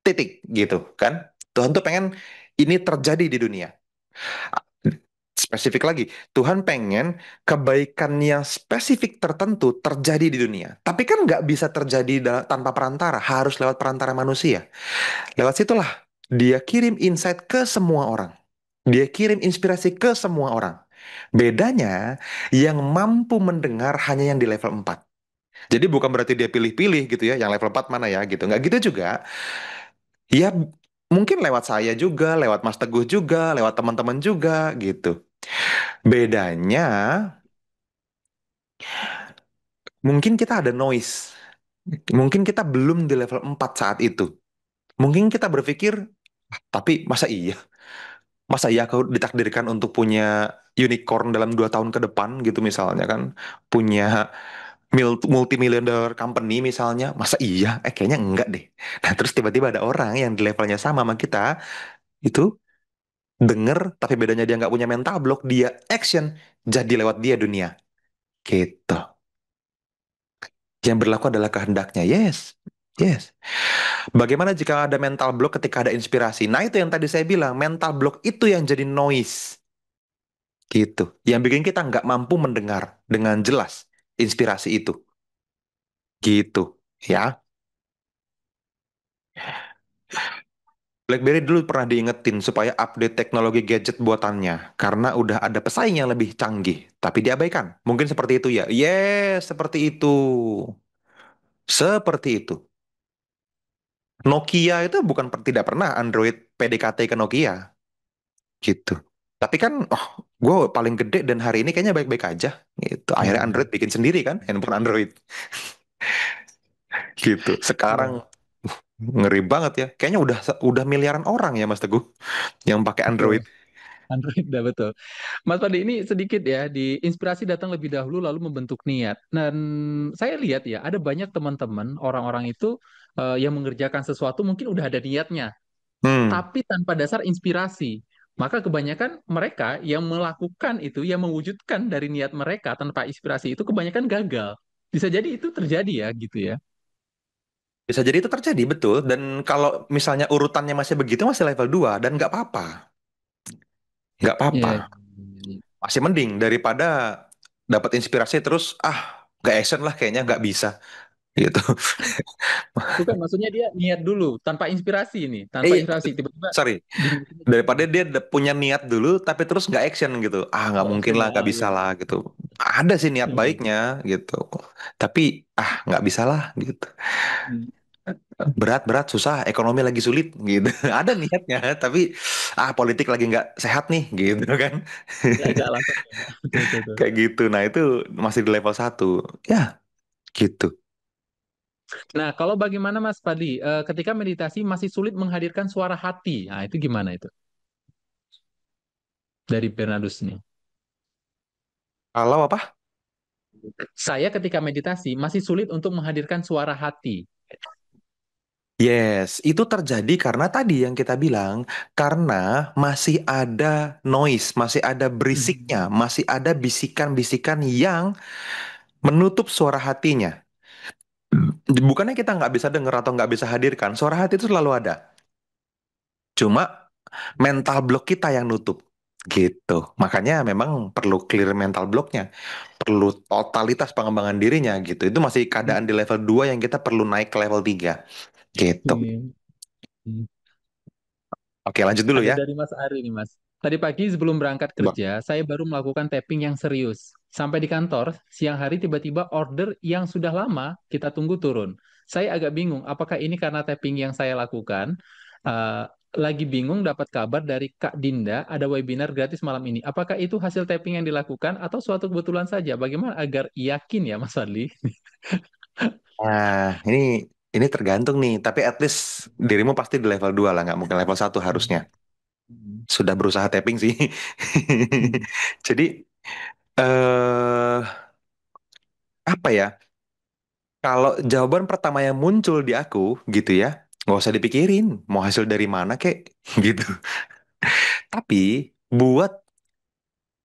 Titik gitu kan. Tuhan tuh pengen ini terjadi di dunia. Spesifik lagi, Tuhan pengen kebaikan yang spesifik tertentu terjadi di dunia. Tapi kan nggak bisa terjadi tanpa perantara, harus lewat perantara manusia. Lewat situlah dia kirim insight ke semua orang. Dia kirim inspirasi ke semua orang. Bedanya, yang mampu mendengar hanya yang di level 4. Jadi bukan berarti dia pilih-pilih gitu ya, yang level 4 mana ya gitu. Nggak gitu juga. Ya mungkin lewat saya juga, lewat Mas Teguh juga, lewat teman-teman juga gitu. Bedanya mungkin kita ada noise. Mungkin kita belum di level 4 saat itu. Mungkin kita berpikir, "Ah, tapi masa iya? Masa iya aku ditakdirkan untuk punya unicorn dalam 2 tahun ke depan gitu misalnya kan? Punya multi-million dollar company misalnya, masa iya? Kayaknya enggak deh. Nah, terus tiba-tiba ada orang yang di levelnya sama sama kita, itu denger, tapi bedanya dia nggak punya mental block, dia action, jadi lewat dia dunia. Gitu. Yang berlaku adalah kehendaknya. Yes. Yes. Bagaimana jika ada mental block ketika ada inspirasi? Nah, itu yang tadi saya bilang, mental block itu yang jadi noise. Gitu. Yang bikin kita nggak mampu mendengar dengan jelas inspirasi itu. Gitu. Ya. BlackBerry dulu pernah diingetin supaya update teknologi gadget buatannya karena udah ada pesaing yang lebih canggih, tapi diabaikan. Mungkin seperti itu ya. Yes, seperti itu. Seperti itu. Nokia itu bukan tidak pernah Android PDKT ke Nokia gitu. Tapi kan, oh, gue paling gede dan hari ini kayaknya baik-baik aja. Gitu. Akhirnya Android Hmm. bikin sendiri kan, handphone Android gitu. Sekarang Iya, ngeri banget ya. Kayaknya udah miliaran orang ya Mas Teguh yang pakai betul. Android. Android dah betul. Mas Fadli ini sedikit ya, di inspirasi datang lebih dahulu lalu membentuk niat. Dan saya lihat ya, ada banyak teman-teman orang-orang itu yang mengerjakan sesuatu mungkin udah ada niatnya, Hmm. tapi tanpa dasar inspirasi. Maka kebanyakan mereka yang melakukan itu, yang mewujudkan dari niat mereka tanpa inspirasi itu kebanyakan gagal. Bisa jadi itu terjadi ya gitu ya. Bisa jadi itu terjadi, betul. Dan kalau misalnya urutannya masih begitu, masih level 2 dan nggak apa-apa. Nggak apa-apa. Iya, iya, iya. Masih mending daripada dapat inspirasi terus, nggak action lah kayaknya nggak bisa. Gitu. Bukan, maksudnya dia niat dulu tanpa inspirasi ini, tanpa Iya, inspirasi tiba-tiba sorry. dimulai Daripada jadi. dia punya niat dulu, tapi terus nggak action gitu. Nggak Nggak mungkin action lah, ya, nggak ah, bisa iya. lah gitu. Ada sih niat Iya. baiknya gitu. Tapi, nggak bisa lah gitu. Hmm. Berat-berat, susah, ekonomi lagi sulit gitu. Ada niatnya, tapi politik lagi nggak sehat nih gitu kan. Nggak langsung ya. Betul, betul, betul. Kayak gitu. Nah, itu masih di level 1. Ya, gitu. Nah, kalau bagaimana Mas Fadli, ketika meditasi masih sulit menghadirkan suara hati, nah itu gimana itu dari Bernardus nih? Kalau apa? Saya ketika meditasi masih sulit untuk menghadirkan suara hati. Yes, itu terjadi karena tadi yang kita bilang, karena masih ada noise, masih ada Mhm. berisiknya, masih ada bisikan-bisikan yang menutup suara hatinya. Bukannya kita nggak bisa dengar atau nggak bisa hadirkan, suara hati itu selalu ada. Cuma mental block kita yang nutup. Gitu. Makanya memang perlu clear mental blocknya, perlu totalitas pengembangan dirinya gitu. Itu masih keadaan di level 2 yang kita perlu naik ke level 3. Gitu. Oke. Oke, lanjut dulu Ada ya. dari Mas Ari nih, Mas. Tadi pagi sebelum berangkat Bang. kerja, saya baru melakukan tapping yang serius. Sampai di kantor, siang hari tiba-tiba order yang sudah lama kita tunggu turun. Saya agak bingung, apakah ini karena tapping yang saya lakukan? Eh, lagi bingung dapat kabar dari Kak Dinda ada webinar gratis malam ini. Apakah itu hasil tapping yang dilakukan atau suatu kebetulan saja? Bagaimana agar yakin ya, Mas Fadli? Nah, ini tergantung nih, tapi at least dirimu pasti di level 2 lah, nggak mungkin level 1 harusnya. Hmm. Sudah berusaha tapping sih. Hmm. Jadi, eh apa ya? Kalau jawaban pertama yang muncul di aku gitu ya, nggak usah dipikirin mau hasil dari mana kek gitu. Tapi buat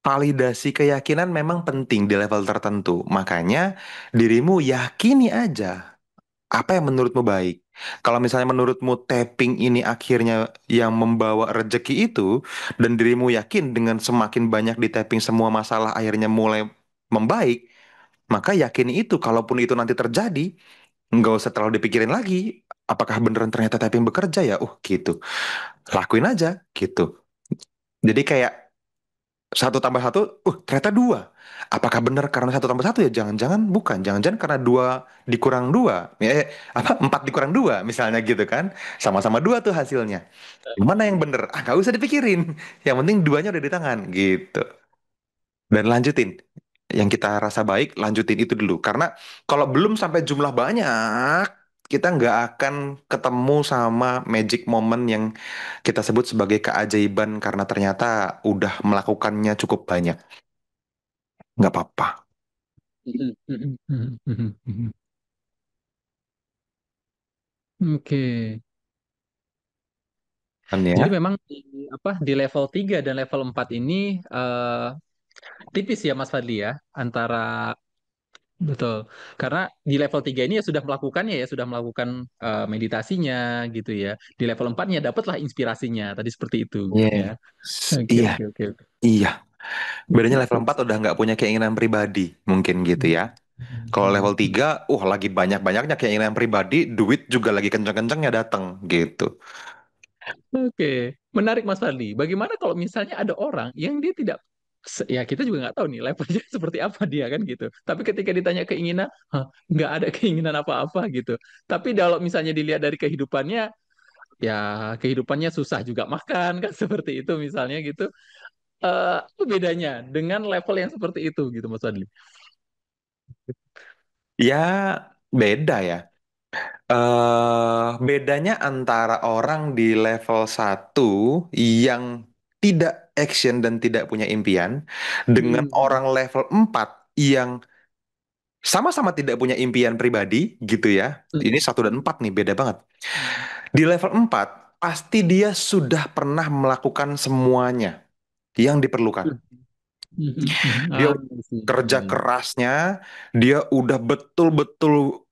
validasi keyakinan memang penting di level tertentu. Makanya dirimu yakini aja apa yang menurutmu baik. Kalau misalnya menurutmu tapping ini akhirnya yang membawa rejeki itu, dan dirimu yakin dengan semakin banyak di tapping semua masalah akhirnya mulai membaik, maka yakini itu. Kalaupun itu nanti terjadi, nggak usah terlalu dipikirin lagi. Apakah beneran ternyata tapping bekerja ya? Gitu. Lakuin aja gitu. Jadi kayak satu tambah satu, ternyata dua. Apakah benar karena satu tambah satu ya? Jangan-jangan bukan. Jangan-jangan karena dua dikurang dua. Empat dikurang dua misalnya gitu kan. Sama-sama dua tuh hasilnya. Mana yang bener? Nggak usah dipikirin. Yang penting duanya udah di tangan gitu. Dan lanjutin. Yang kita rasa baik, lanjutin itu dulu. Karena kalau belum sampai jumlah banyak, kita nggak akan ketemu sama magic moment yang kita sebut sebagai keajaiban karena ternyata udah melakukannya cukup banyak. Nggak apa-apa. Oke. Kan Jadi ya. memang di level 3 dan level 4 ini tipis ya Mas Fadli ya antara betul. Karena di level 3 ini ya sudah melakukannya ya, sudah melakukan meditasinya gitu ya. Di level 4-nya dapatlah inspirasinya tadi seperti itu ya. Yes. Oke, Iya, oke, oke, oke. iya. Bedanya level Gitu. 4 udah nggak punya keinginan pribadi, mungkin gitu ya. Kalau level 3, lagi banyak-banyaknya keinginan pribadi, duit juga lagi kenceng-kencengnya datang gitu. Oke, menarik Mas Fadli. Bagaimana kalau misalnya ada orang yang dia tidak ya kita juga nggak tahu nih levelnya seperti apa dia kan gitu. Tapi ketika ditanya keinginan, "Hah, nggak ada keinginan apa-apa gitu. Tapi kalau misalnya dilihat dari kehidupannya, ya kehidupannya susah juga makan kan seperti itu misalnya gitu. Apa bedanya dengan level yang seperti itu gitu Mas Fadli? Ya, beda ya. Bedanya antara orang di level 1 yang tidak action dan tidak punya impian dengan Hmm. orang level 4 yang sama-sama tidak punya impian pribadi gitu ya. Ini Hmm. 1 dan 4 nih beda banget. Hmm. Di level 4 pasti dia sudah pernah melakukan semuanya yang diperlukan. Dia Ah, kerja sih. kerasnya, dia udah betul-betul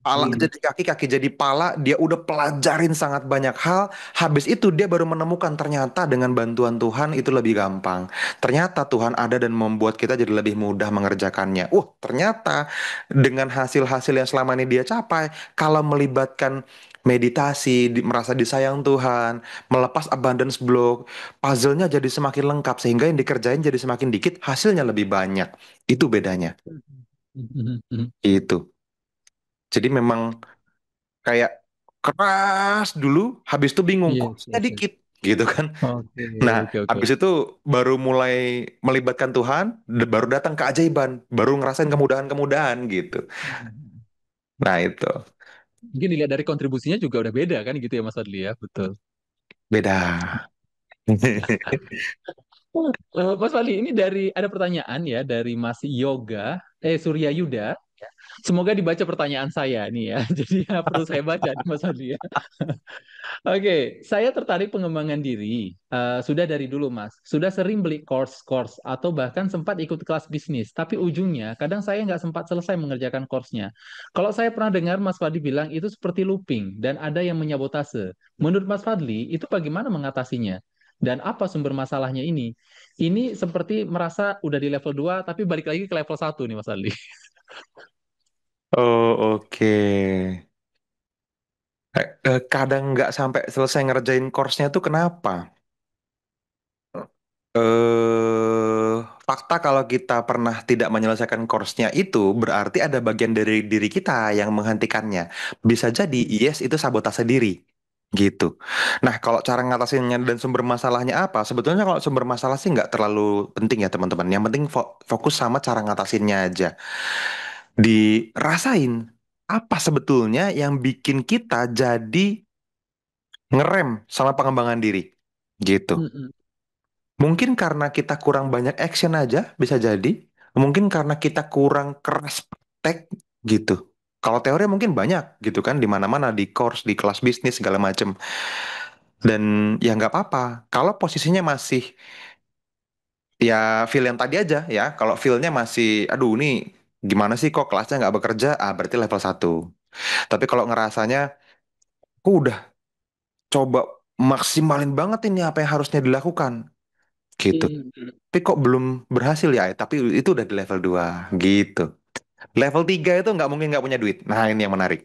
pala jadi kaki, kaki jadi pala, dia udah pelajarin sangat banyak hal. Habis itu dia baru menemukan ternyata dengan bantuan Tuhan itu lebih gampang. Ternyata Tuhan ada dan membuat kita jadi lebih mudah mengerjakannya. Ternyata dengan hasil-hasil yang selama ini dia capai, kalau melibatkan meditasi, merasa disayang Tuhan, melepas abundance block, puzzle-nya jadi semakin lengkap sehingga yang dikerjain jadi semakin dikit, hasilnya lebih banyak. Itu bedanya. Itu. Jadi memang kayak keras dulu, habis itu bingung, kok Yes, saya yes, yes. dikit, gitu kan. Oke, Nah, oke, oke. habis itu baru mulai melibatkan Tuhan, baru datang keajaiban, baru ngerasain kemudahan-kemudahan gitu. Nah, itu Mungkin dilihat dari kontribusinya juga udah beda kan gitu ya Mas Fadli ya, betul. beda. Mas Fadli, ini dari ada pertanyaan ya dari Mas Surya Yuda. Semoga dibaca pertanyaan saya nih ya. Jadi ya, perlu saya baca nih Mas Fadli ya. Oke, saya tertarik pengembangan diri. Sudah dari dulu, Mas. Sudah sering beli course-course atau bahkan sempat ikut kelas bisnis. Tapi ujungnya, kadang saya nggak sempat selesai mengerjakan course-nya. Kalau saya pernah dengar Mas Fadli bilang itu seperti looping dan ada yang menyabotase. Menurut Mas Fadli, itu bagaimana mengatasinya? Dan apa sumber masalahnya ini? Ini seperti merasa udah di level 2, tapi balik lagi ke level 1 nih, Mas Fadli. Oh, oke. Kadang nggak sampai selesai ngerjain course-nya tuh kenapa? Fakta kalau kita pernah tidak menyelesaikan course-nya itu berarti ada bagian dari diri kita yang menghentikannya. Bisa jadi yes itu sabotase diri. Gitu. Nah, kalau cara ngatasinnya dan sumber masalahnya apa? Sebetulnya kalau sumber masalah sih nggak terlalu penting ya teman-teman. Yang penting fokus sama cara ngatasinnya aja. Dirasain apa sebetulnya yang bikin kita jadi ngerem sama pengembangan diri. Gitu. Mm-mm. Mungkin karena kita kurang banyak action aja, bisa jadi. Mungkin karena kita kurang keras praktek gitu. Kalau teori mungkin banyak gitu kan, di mana-mana, di course, di kelas bisnis segala macem. Dan ya nggak apa-apa. Kalau posisinya masih ya feel yang tadi aja ya. Kalau feelnya masih, aduh ini gimana sih kok kelasnya nggak bekerja? Berarti level 1. Tapi kalau ngerasanya, aku udah coba maksimalin banget ini apa yang harusnya dilakukan gitu. Mm-mm. Tapi kok belum berhasil ya? Tapi itu udah di level 2 gitu. Level 3 itu nggak mungkin nggak punya duit. Nah, ini yang menarik.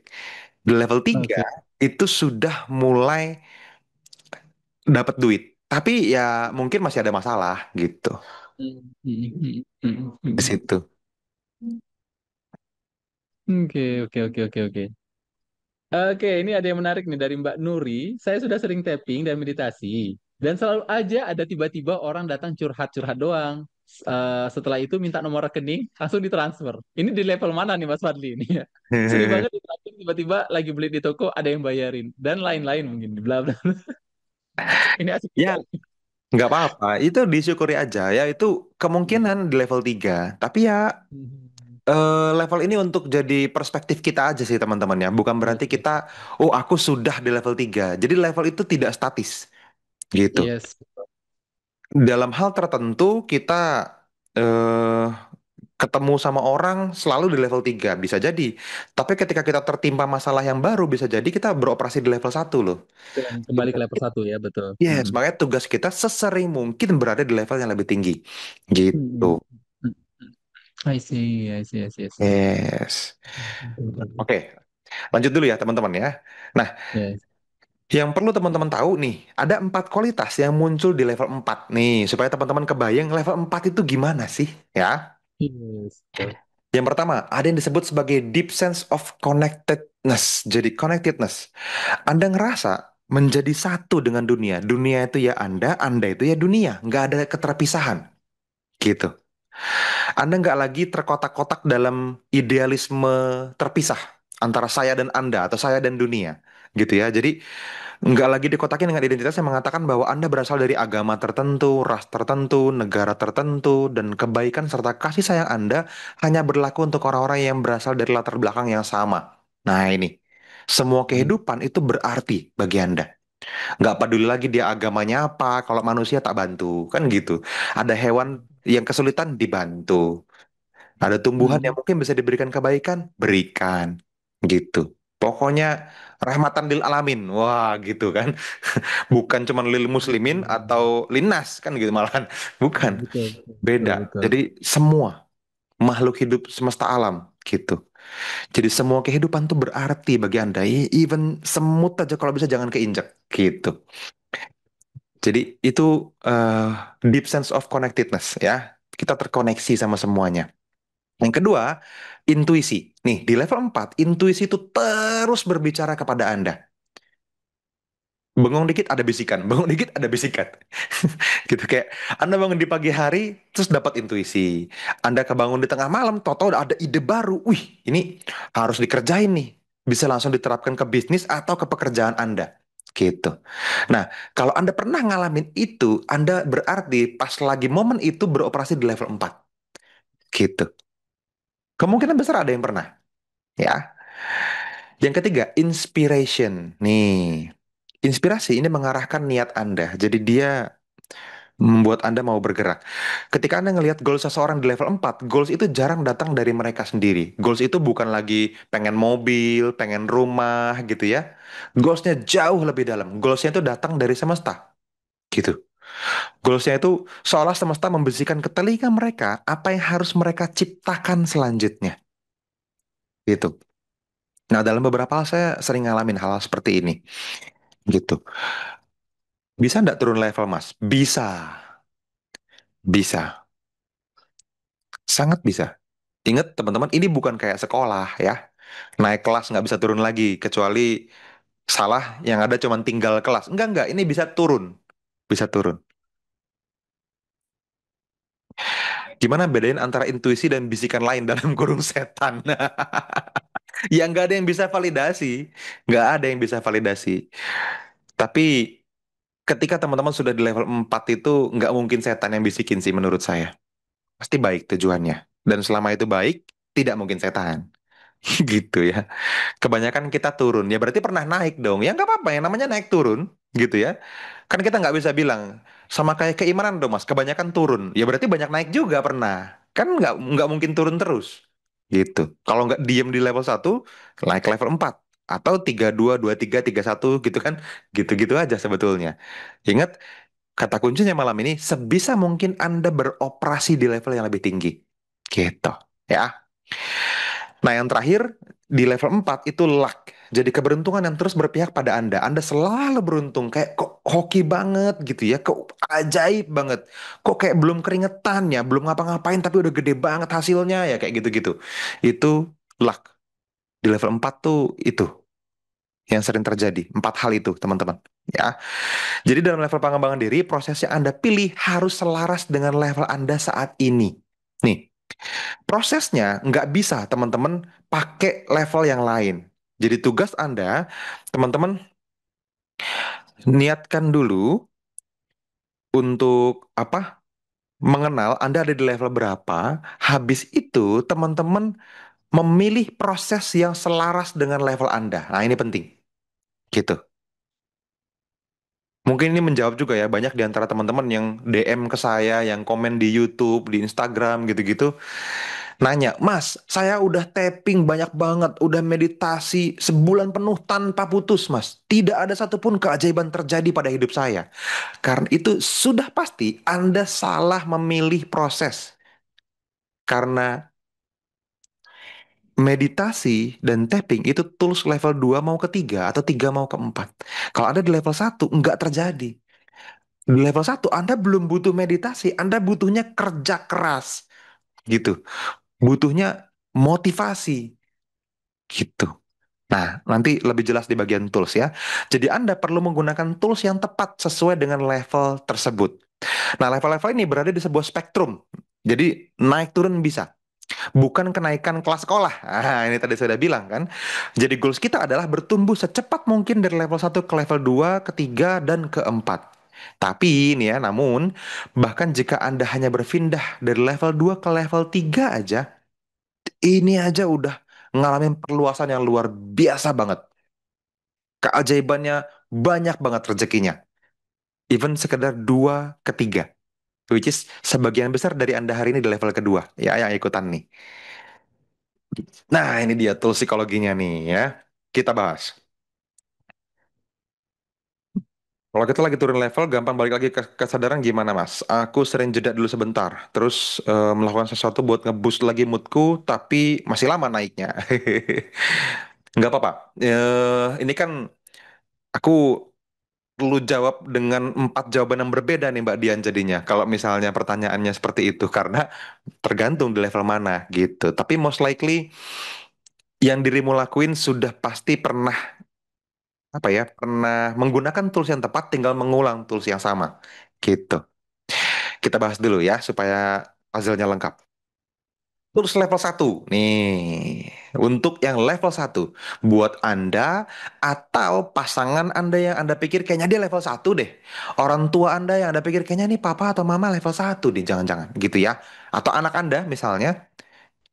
Di level 3 Oke. itu sudah mulai dapat duit. Tapi ya mungkin masih ada masalah gitu Mm-mm. di Mm-mm. situ. Oke, oke, oke, oke, oke. Oke, ini ada yang menarik nih dari Mbak Nuri. Saya sudah sering tapping dan meditasi. Dan selalu aja ada tiba-tiba orang datang curhat-curhat doang. Setelah itu minta nomor rekening, langsung ditransfer. Ini di level mana nih Mas Fadli ini ya? Sering banget ditransfer, tiba-tiba lagi beli di toko, ada yang bayarin. Dan lain-lain mungkin. Bla bla. Ini asik Ya, juga. nggak apa-apa. Itu disyukuri aja ya. Itu kemungkinan di level 3. Tapi ya Mhm. level ini untuk jadi perspektif kita aja sih teman-teman ya. Bukan Yes, berarti yes, kita, yes. oh aku sudah di level 3. Jadi level itu tidak statis. gitu. Yes. Dalam hal tertentu kita eh, ketemu sama orang selalu di level 3 bisa jadi. Tapi ketika kita tertimpa masalah yang baru bisa jadi kita beroperasi di level 1 loh. Dan kembali ke Tugas level satu ya, betul. Yes, makanya tugas kita sesering mungkin berada di level yang lebih tinggi. Gitu. Hmm. I see, I see, I see, I see. Yes. Oke, lanjut dulu ya teman-teman ya. Nah, Yes. yang perlu teman-teman tahu nih, ada 4 kualitas yang muncul di level 4 nih, supaya teman-teman kebayang level 4 itu gimana sih, ya. Yes. Yang pertama, ada yang disebut sebagai deep sense of connectedness. Jadi connectedness. Anda ngerasa menjadi satu dengan dunia. Dunia itu ya Anda itu ya dunia. Nggak ada keterpisahan. Gitu. Anda nggak lagi terkotak-kotak dalam idealisme terpisah antara saya dan Anda atau saya dan dunia. Gitu ya. Jadi nggak lagi dikotakin dengan identitas yang mengatakan bahwa Anda berasal dari agama tertentu, ras tertentu, negara tertentu, dan kebaikan serta kasih sayang Anda hanya berlaku untuk orang-orang yang berasal dari latar belakang yang sama. Nah ini, semua Hmm. kehidupan itu berarti bagi Anda. Nggak peduli lagi dia agamanya apa, kalau manusia tak bantu, kan gitu. Ada hewan yang kesulitan dibantu. Ada tumbuhan yang Hmm. mungkin bisa diberikan kebaikan, berikan. Gitu. Pokoknya rahmatan lil alamin. Wah, gitu kan. Bukan cuma lil muslimin atau linnas kan gitu malahan. Hmm, Bukan. betul, betul, betul, Beda. betul. Jadi semua makhluk hidup semesta alam gitu. Jadi semua kehidupan tuh berarti bagi Anda. Even semut aja kalau bisa jangan keinjak gitu. Jadi itu eh, deep sense of connectedness ya. Kita terkoneksi sama semuanya. Yang kedua, intuisi. Nih, di level 4 intuisi itu terus berbicara kepada Anda. Bengong dikit ada bisikan, bengong dikit ada bisikan. Gitu kayak Anda bangun di pagi hari terus dapat intuisi. Anda kebangun di tengah malam, tahu-tahu ada ide baru. Wih, ini harus dikerjain nih. Bisa langsung diterapkan ke bisnis atau ke pekerjaan Anda. Gitu. Nah, kalau Anda pernah ngalamin itu, Anda berarti pas lagi momen itu beroperasi di level 4. Gitu. Kemungkinan besar ada yang pernah, ya. Yang ketiga, inspiration. Nih, inspirasi ini mengarahkan niat Anda. Jadi dia membuat Anda mau bergerak. Ketika Anda ngelihat goal seseorang di level 4, goals itu jarang datang dari mereka sendiri. Goals itu bukan lagi pengen mobil, pengen rumah gitu ya. Goalsnya jauh lebih dalam. Goalsnya itu datang dari semesta. Gitu. Goalsnya itu seolah semesta membisikkan ke telinga mereka apa yang harus mereka ciptakan selanjutnya. Gitu. Nah, dalam beberapa hal saya sering ngalamin hal, -hal seperti ini. Gitu. Bisa nggak turun level, Mas? Bisa. Bisa. Sangat bisa. Ingat, teman-teman, ini bukan kayak sekolah ya. Naik kelas nggak bisa turun lagi, kecuali salah yang ada cuma tinggal kelas. Enggak. Ini bisa turun. Bisa turun. Gimana bedain antara intuisi dan bisikan lain dalam kurung setan? Ya nggak ada yang bisa validasi. Nggak ada yang bisa validasi. Tapi ketika teman-teman sudah di level 4 itu, nggak mungkin setan yang bisikin sih menurut saya. Pasti baik tujuannya. Dan selama itu baik, tidak mungkin setan. Gitu ya. Kebanyakan kita turun. Ya berarti pernah naik dong. Ya nggak apa-apa, yang namanya naik turun. Gitu ya. Kan kita nggak bisa bilang, sama kayak keimanan dong mas, kebanyakan turun. Ya berarti banyak naik juga pernah. Kan nggak mungkin turun terus. Gitu. Kalau nggak diem di level 1 naik ke level 4. Atau 32, 23, 31 gitu kan. Gitu-gitu aja sebetulnya. Ingat, kata kuncinya malam ini, sebisa mungkin Anda beroperasi di level yang lebih tinggi. Gitu. Ya. Nah, yang terakhir, di level 4 itu luck. Jadi keberuntungan yang terus berpihak pada Anda. Anda selalu beruntung. Kayak kok hoki banget gitu ya. Kok ajaib banget. Kok kayak belum keringetan ya. Belum ngapa-ngapain tapi udah gede banget hasilnya ya. Kayak gitu-gitu. Itu luck. Di level 4 tuh itu yang sering terjadi. 4 hal itu, teman-teman. Ya. Jadi dalam level pengembangan diri, proses yang Anda pilih harus selaras dengan level Anda saat ini. Nih, prosesnya nggak bisa teman-teman pakai level yang lain. Jadi tugas Anda, teman-teman, niatkan dulu untuk apa? Mengenal Anda ada di level berapa. Habis itu, teman-teman memilih proses yang selaras dengan level Anda. Nah, ini penting. Gitu. Mungkin ini menjawab juga ya banyak di antara teman-teman yang DM ke saya, yang komen di YouTube, di Instagram gitu-gitu, nanya, Mas, saya udah tapping banyak banget, udah meditasi sebulan penuh tanpa putus, Mas. Tidak ada satupun keajaiban terjadi pada hidup saya. Karena itu sudah pasti Anda salah memilih proses. Karena meditasi dan tapping itu tools level 2 mau ke 3 atau 3 mau ke 4. Kalau Anda di level 1 nggak terjadi. Di level 1 Anda belum butuh meditasi, Anda butuhnya kerja keras gitu. Butuhnya motivasi gitu. Nah, nanti lebih jelas di bagian tools ya. Jadi Anda perlu menggunakan tools yang tepat sesuai dengan level tersebut. Nah, level-level ini berada di sebuah spektrum. Jadi naik turun bisa, bukan kenaikan kelas sekolah. Ah, ini tadi saya udah bilang kan. Jadi goals kita adalah bertumbuh secepat mungkin dari level 1 ke level 2, ketiga, dan keempat. Tapi ini ya, namun bahkan jika Anda hanya berpindah dari level 2 ke level 3 aja, ini aja udah ngalamin perluasan yang luar biasa banget. Keajaibannya banyak banget rezekinya. Even sekedar 2 ketiga. Which is sebagian besar dari Anda hari ini di level kedua. Ya, yang ikutan nih. Nah, ini dia tool psikologinya nih ya. Kita bahas. Kalau kita lagi turun level, gampang balik lagi ke kesadaran gimana, Mas? Aku sering jeda dulu sebentar, terus melakukan sesuatu buat ngeboost lagi moodku, tapi masih lama naiknya. Nggak apa-apa. Ini kan aku perlu jawab dengan 4 jawaban yang berbeda nih Mbak Dian jadinya. Kalau misalnya pertanyaannya seperti itu, karena tergantung di level mana gitu. Tapi most likely yang dirimu lakuin sudah pasti pernah apa ya, pernah menggunakan tools yang tepat, tinggal mengulang tools yang sama gitu. Kita bahas dulu ya supaya puzzle-nya lengkap. Tools level 1 nih, untuk yang level 1 buat Anda atau pasangan Anda yang Anda pikir kayaknya dia level 1 deh. Orang tua Anda yang Anda pikir kayaknya nih papa atau mama level 1 deh, jangan-jangan gitu ya. Atau anak Anda misalnya.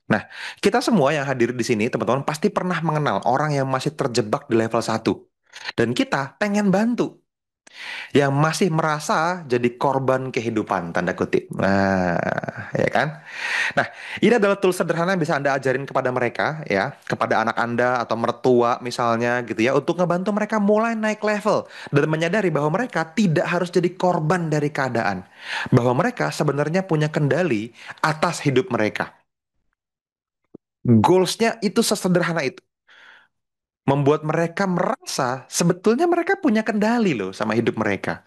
Nah, kita semua yang hadir di sini, teman-teman, pasti pernah mengenal orang yang masih terjebak di level 1. Dan kita pengen bantu yang masih merasa jadi korban kehidupan, tanda kutip. Nah, ya kan? Nah, ini adalah tools sederhana yang bisa Anda ajarin kepada mereka, ya, kepada anak Anda atau mertua misalnya gitu ya, untuk ngebantu mereka mulai naik level dan menyadari bahwa mereka tidak harus jadi korban dari keadaan. Bahwa mereka sebenarnya punya kendali atas hidup mereka. Goalsnya itu sesederhana itu. Membuat mereka merasa sebetulnya mereka punya kendali loh sama hidup mereka.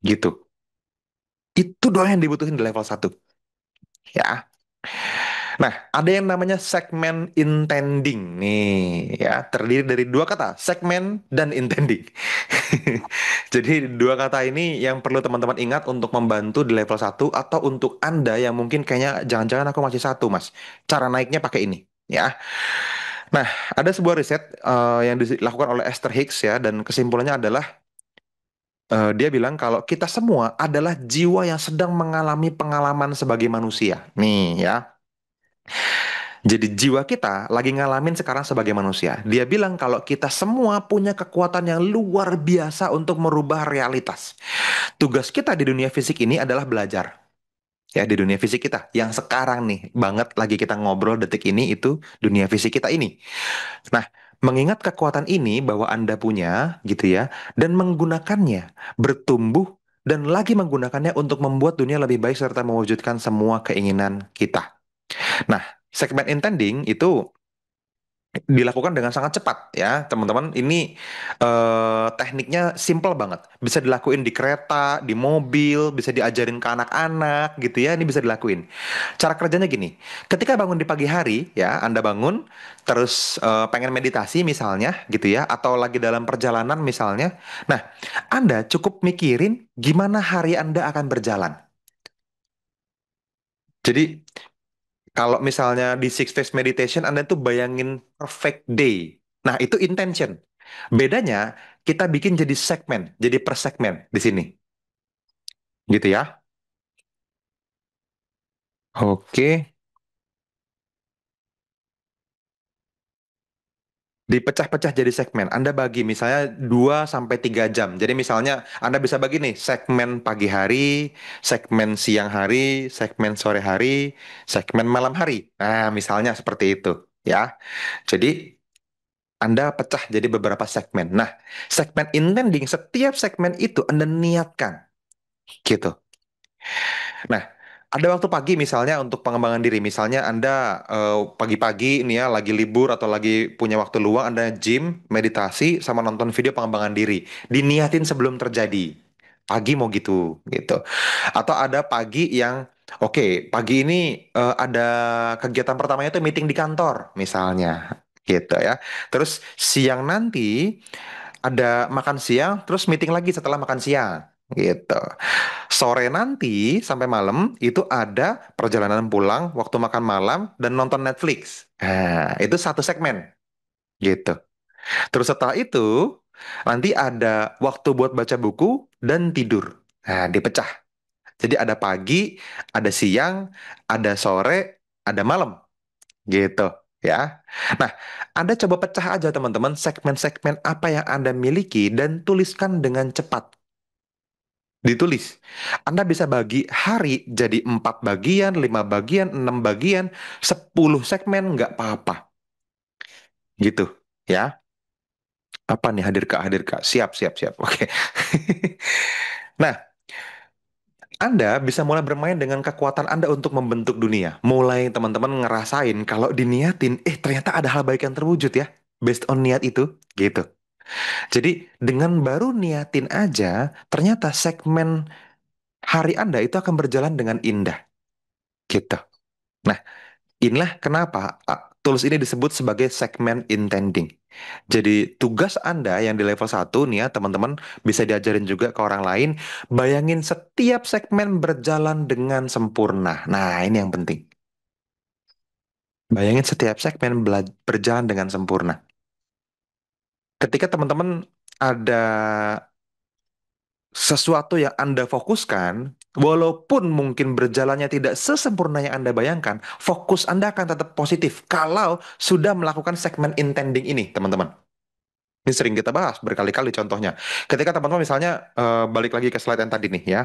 Gitu. Itu doang yang dibutuhin di level 1. Ya. Nah, ada yang namanya segmen intending nih, ya, terdiri dari 2 kata, segmen dan intending. Jadi 2 kata ini yang perlu teman-teman ingat untuk membantu di level 1 atau untuk Anda yang mungkin kayaknya jangan-jangan aku masih 1, Mas. Cara naiknya pakai ini, ya. Nah, ada sebuah riset yang dilakukan oleh Esther Hicks ya, dan kesimpulannya adalah dia bilang kalau kita semua adalah jiwa yang sedang mengalami pengalaman sebagai manusia. Nih ya. Jadi jiwa kita lagi ngalamin sekarang sebagai manusia. Dia bilang kalau kita semua punya kekuatan yang luar biasa untuk merubah realitas. Tugas kita di dunia fisik ini adalah belajar. Ya, di dunia fisik kita. Yang sekarang nih, banget lagi kita ngobrol detik ini itu dunia fisik kita ini. Nah, mengingat kekuatan ini bahwa Anda punya, gitu ya, dan menggunakannya, bertumbuh, dan lagi menggunakannya untuk membuat dunia lebih baik serta mewujudkan semua keinginan kita. Nah, segmen intending itu dilakukan dengan sangat cepat ya teman-teman. Ini tekniknya simple banget, bisa dilakuin di kereta, di mobil, bisa diajarin ke anak-anak gitu ya. Ini bisa dilakuin. Cara kerjanya gini, ketika bangun di pagi hari ya, Anda bangun terus pengen meditasi misalnya gitu ya, atau lagi dalam perjalanan misalnya. Nah, Anda cukup mikirin gimana hari Anda akan berjalan. Jadi kalau misalnya di Six Phase Meditation, Anda tuh bayangin perfect day. Nah, itu intention. Bedanya, kita bikin jadi segmen, jadi per segmen di sini. Gitu ya. Oke. Dipecah-pecah jadi segmen. Anda bagi misalnya 2 sampai 3 jam. Jadi misalnya Anda bisa bagi nih segmen pagi hari, segmen siang hari, segmen sore hari, segmen malam hari. Nah, misalnya seperti itu ya. Jadi Anda pecah jadi beberapa segmen. Nah, segmen intending setiap segmen itu Anda niatkan gitu. Nah, ada waktu pagi misalnya untuk pengembangan diri. Misalnya Anda pagi-pagi ini ya lagi libur atau lagi punya waktu luang, Anda gym, meditasi, sama nonton video pengembangan diri. Diniatin sebelum terjadi. Pagi mau gitu, gitu. Atau ada pagi yang, oke, pagi ini ada kegiatan pertamanya itu meeting di kantor, misalnya. Gitu ya. Terus siang nanti ada makan siang, terus meeting lagi setelah makan siang. Gitu. Sore nanti sampai malam itu ada perjalanan pulang, waktu makan malam, dan nonton Netflix. Nah, itu satu segmen gitu. Terus setelah itu nanti ada waktu buat baca buku dan tidur. Nah, dipecah. Jadi ada pagi, ada siang, ada sore, ada malam gitu ya. Nah, Anda coba pecah aja teman-teman segmen-segmen apa yang Anda miliki dan tuliskan dengan cepat. Ditulis. Anda bisa bagi hari jadi 4 bagian, 5 bagian, 6 bagian, 10 segmen, nggak apa-apa. Gitu. Ya. Apa nih hadir Kak, hadir Kak. Siap, siap, siap. Oke. Nah, Anda bisa mulai bermain dengan kekuatan Anda untuk membentuk dunia. Mulai teman-teman ngerasain kalau diniatin, ternyata ada hal baik yang terwujud ya. Based on niat itu. Gitu. Jadi dengan baru niatin aja, ternyata segmen hari Anda itu akan berjalan dengan indah. Gitu. Nah, inilah kenapa tools ini disebut sebagai segment intending. Jadi tugas Anda yang di level 1 nih ya teman-teman bisa diajarin juga ke orang lain. Bayangin setiap segmen berjalan dengan sempurna. Nah ini yang penting. Bayangin setiap segmen berjalan dengan sempurna. Ketika teman-teman ada sesuatu yang Anda fokuskan, walaupun mungkin berjalannya tidak sesempurna yang Anda bayangkan, fokus Anda akan tetap positif kalau sudah melakukan segmen intending ini, teman-teman. Ini sering kita bahas berkali-kali contohnya. Ketika teman-teman misalnya balik lagi ke slide yang tadi nih ya.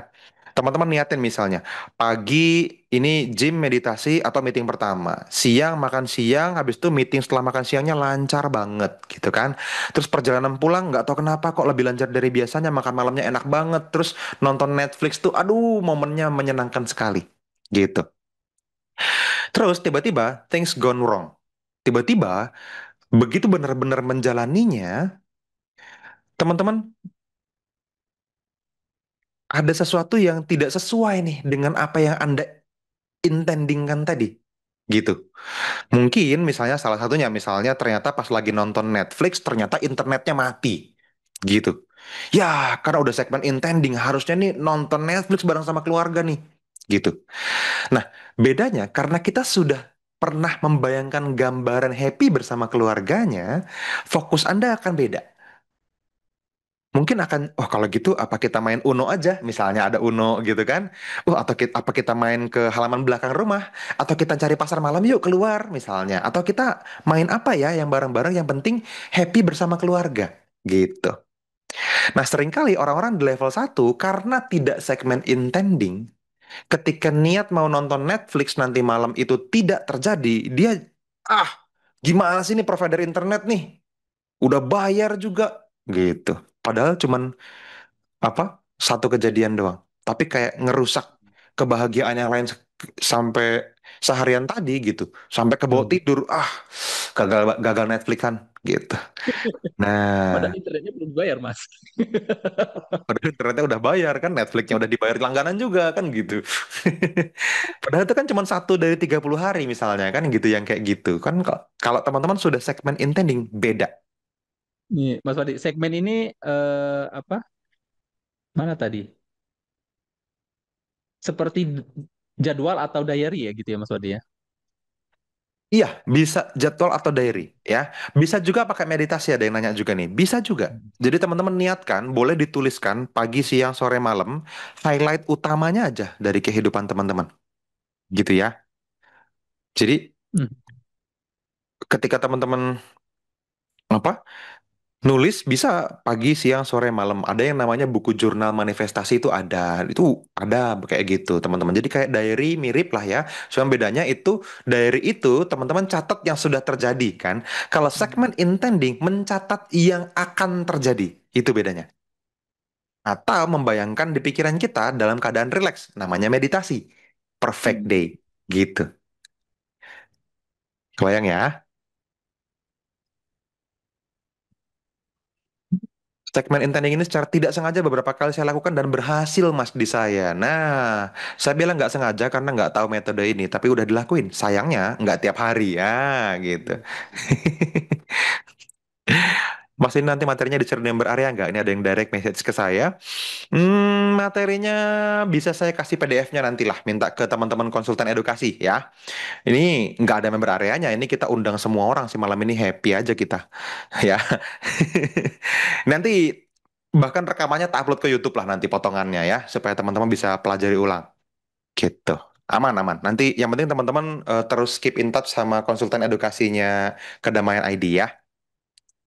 Teman-teman niatin misalnya pagi ini gym meditasi atau meeting pertama. Siang makan siang, habis itu meeting setelah makan siangnya lancar banget gitu kan. Terus perjalanan pulang nggak tahu kenapa kok lebih lancar dari biasanya, makan malamnya enak banget. Terus nonton Netflix tuh aduh momennya menyenangkan sekali. Gitu. Terus tiba-tiba things gone wrong. Tiba-tiba begitu benar-benar menjalaninya, teman-teman ada sesuatu yang tidak sesuai nih dengan apa yang Anda intendingkan tadi. Gitu. Mungkin misalnya salah satunya misalnya ternyata pas lagi nonton Netflix ternyata internetnya mati. Gitu. Ya, karena udah segmen intending harusnya nih nonton Netflix bareng sama keluarga nih. Gitu. Nah, bedanya karena kita sudah pernah membayangkan gambaran happy bersama keluarganya, fokus Anda akan beda. Mungkin akan, oh kalau gitu apa kita main Uno aja, misalnya ada Uno gitu kan. Atau apa kita main ke halaman belakang rumah, atau kita cari pasar malam yuk keluar misalnya. Atau kita main apa ya yang bareng-bareng yang penting happy bersama keluarga gitu. Nah seringkali orang-orang di level 1 karena tidak segmen intending, ketika niat mau nonton Netflix nanti malam itu tidak terjadi, dia ah gimana sih ini provider internet nih? Udah bayar juga gitu. Padahal cuman apa satu kejadian doang tapi kayak ngerusak kebahagiaan yang lain sampai seharian tadi gitu sampai ke bawah Hmm. tidur gagal gagal Netflix kan gitu. Nah, Padahal internetnya belum dibayar, Mas. padahal internetnya udah bayar kan, Netflixnya udah dibayar langganan juga kan gitu. Padahal itu kan cuma 1 dari 30 hari misalnya kan gitu yang kayak gitu kan. Kalau teman-teman sudah segmen intending beda. Nih, Mas Wadi, segmen ini apa? Mana tadi? Seperti jadwal atau diary ya gitu ya Mas Wadi ya? Iya, bisa jadwal atau diary ya. Bisa juga pakai meditasi, ada yang nanya juga nih. Bisa juga. Jadi teman-teman niatkan, boleh dituliskan pagi, siang, sore, malam, highlight utamanya aja dari kehidupan teman-teman. Gitu ya. Jadi Hmm. ketika teman-teman apa? Nulis bisa pagi, siang, sore, malam. Ada yang namanya buku jurnal manifestasi itu ada. Itu ada kayak gitu, teman-teman. Jadi kayak diary mirip lah ya. Cuma bedanya itu diary itu teman-teman catat yang sudah terjadi kan. Kalau segmen intending mencatat yang akan terjadi. Itu bedanya. Atau membayangkan di pikiran kita dalam keadaan rileks. Namanya meditasi. Perfect Hmm. day. Gitu. Kebayang ya? Segmen intending ini secara tidak sengaja beberapa kali saya lakukan dan berhasil mas di saya. Nah, saya bilang nggak sengaja karena nggak tahu metode ini, tapi udah dilakuin. Sayangnya nggak tiap hari ya, gitu. Mas ini nanti materinya di Cerdas Berarea nggak? Ini ada yang direct message ke saya. Materinya bisa saya kasih PDF-nya nantilah. Minta ke teman-teman konsultan edukasi ya. Ini nggak ada member areanya. Ini kita undang semua orang sih malam ini happy aja kita, ya. Nanti bahkan rekamannya tak upload ke YouTube lah nanti potongannya ya, supaya teman-teman bisa pelajari ulang. Gitu. Aman, aman. Nanti yang penting teman-teman terus keep in touch sama konsultan edukasinya Kedamaian ID ya.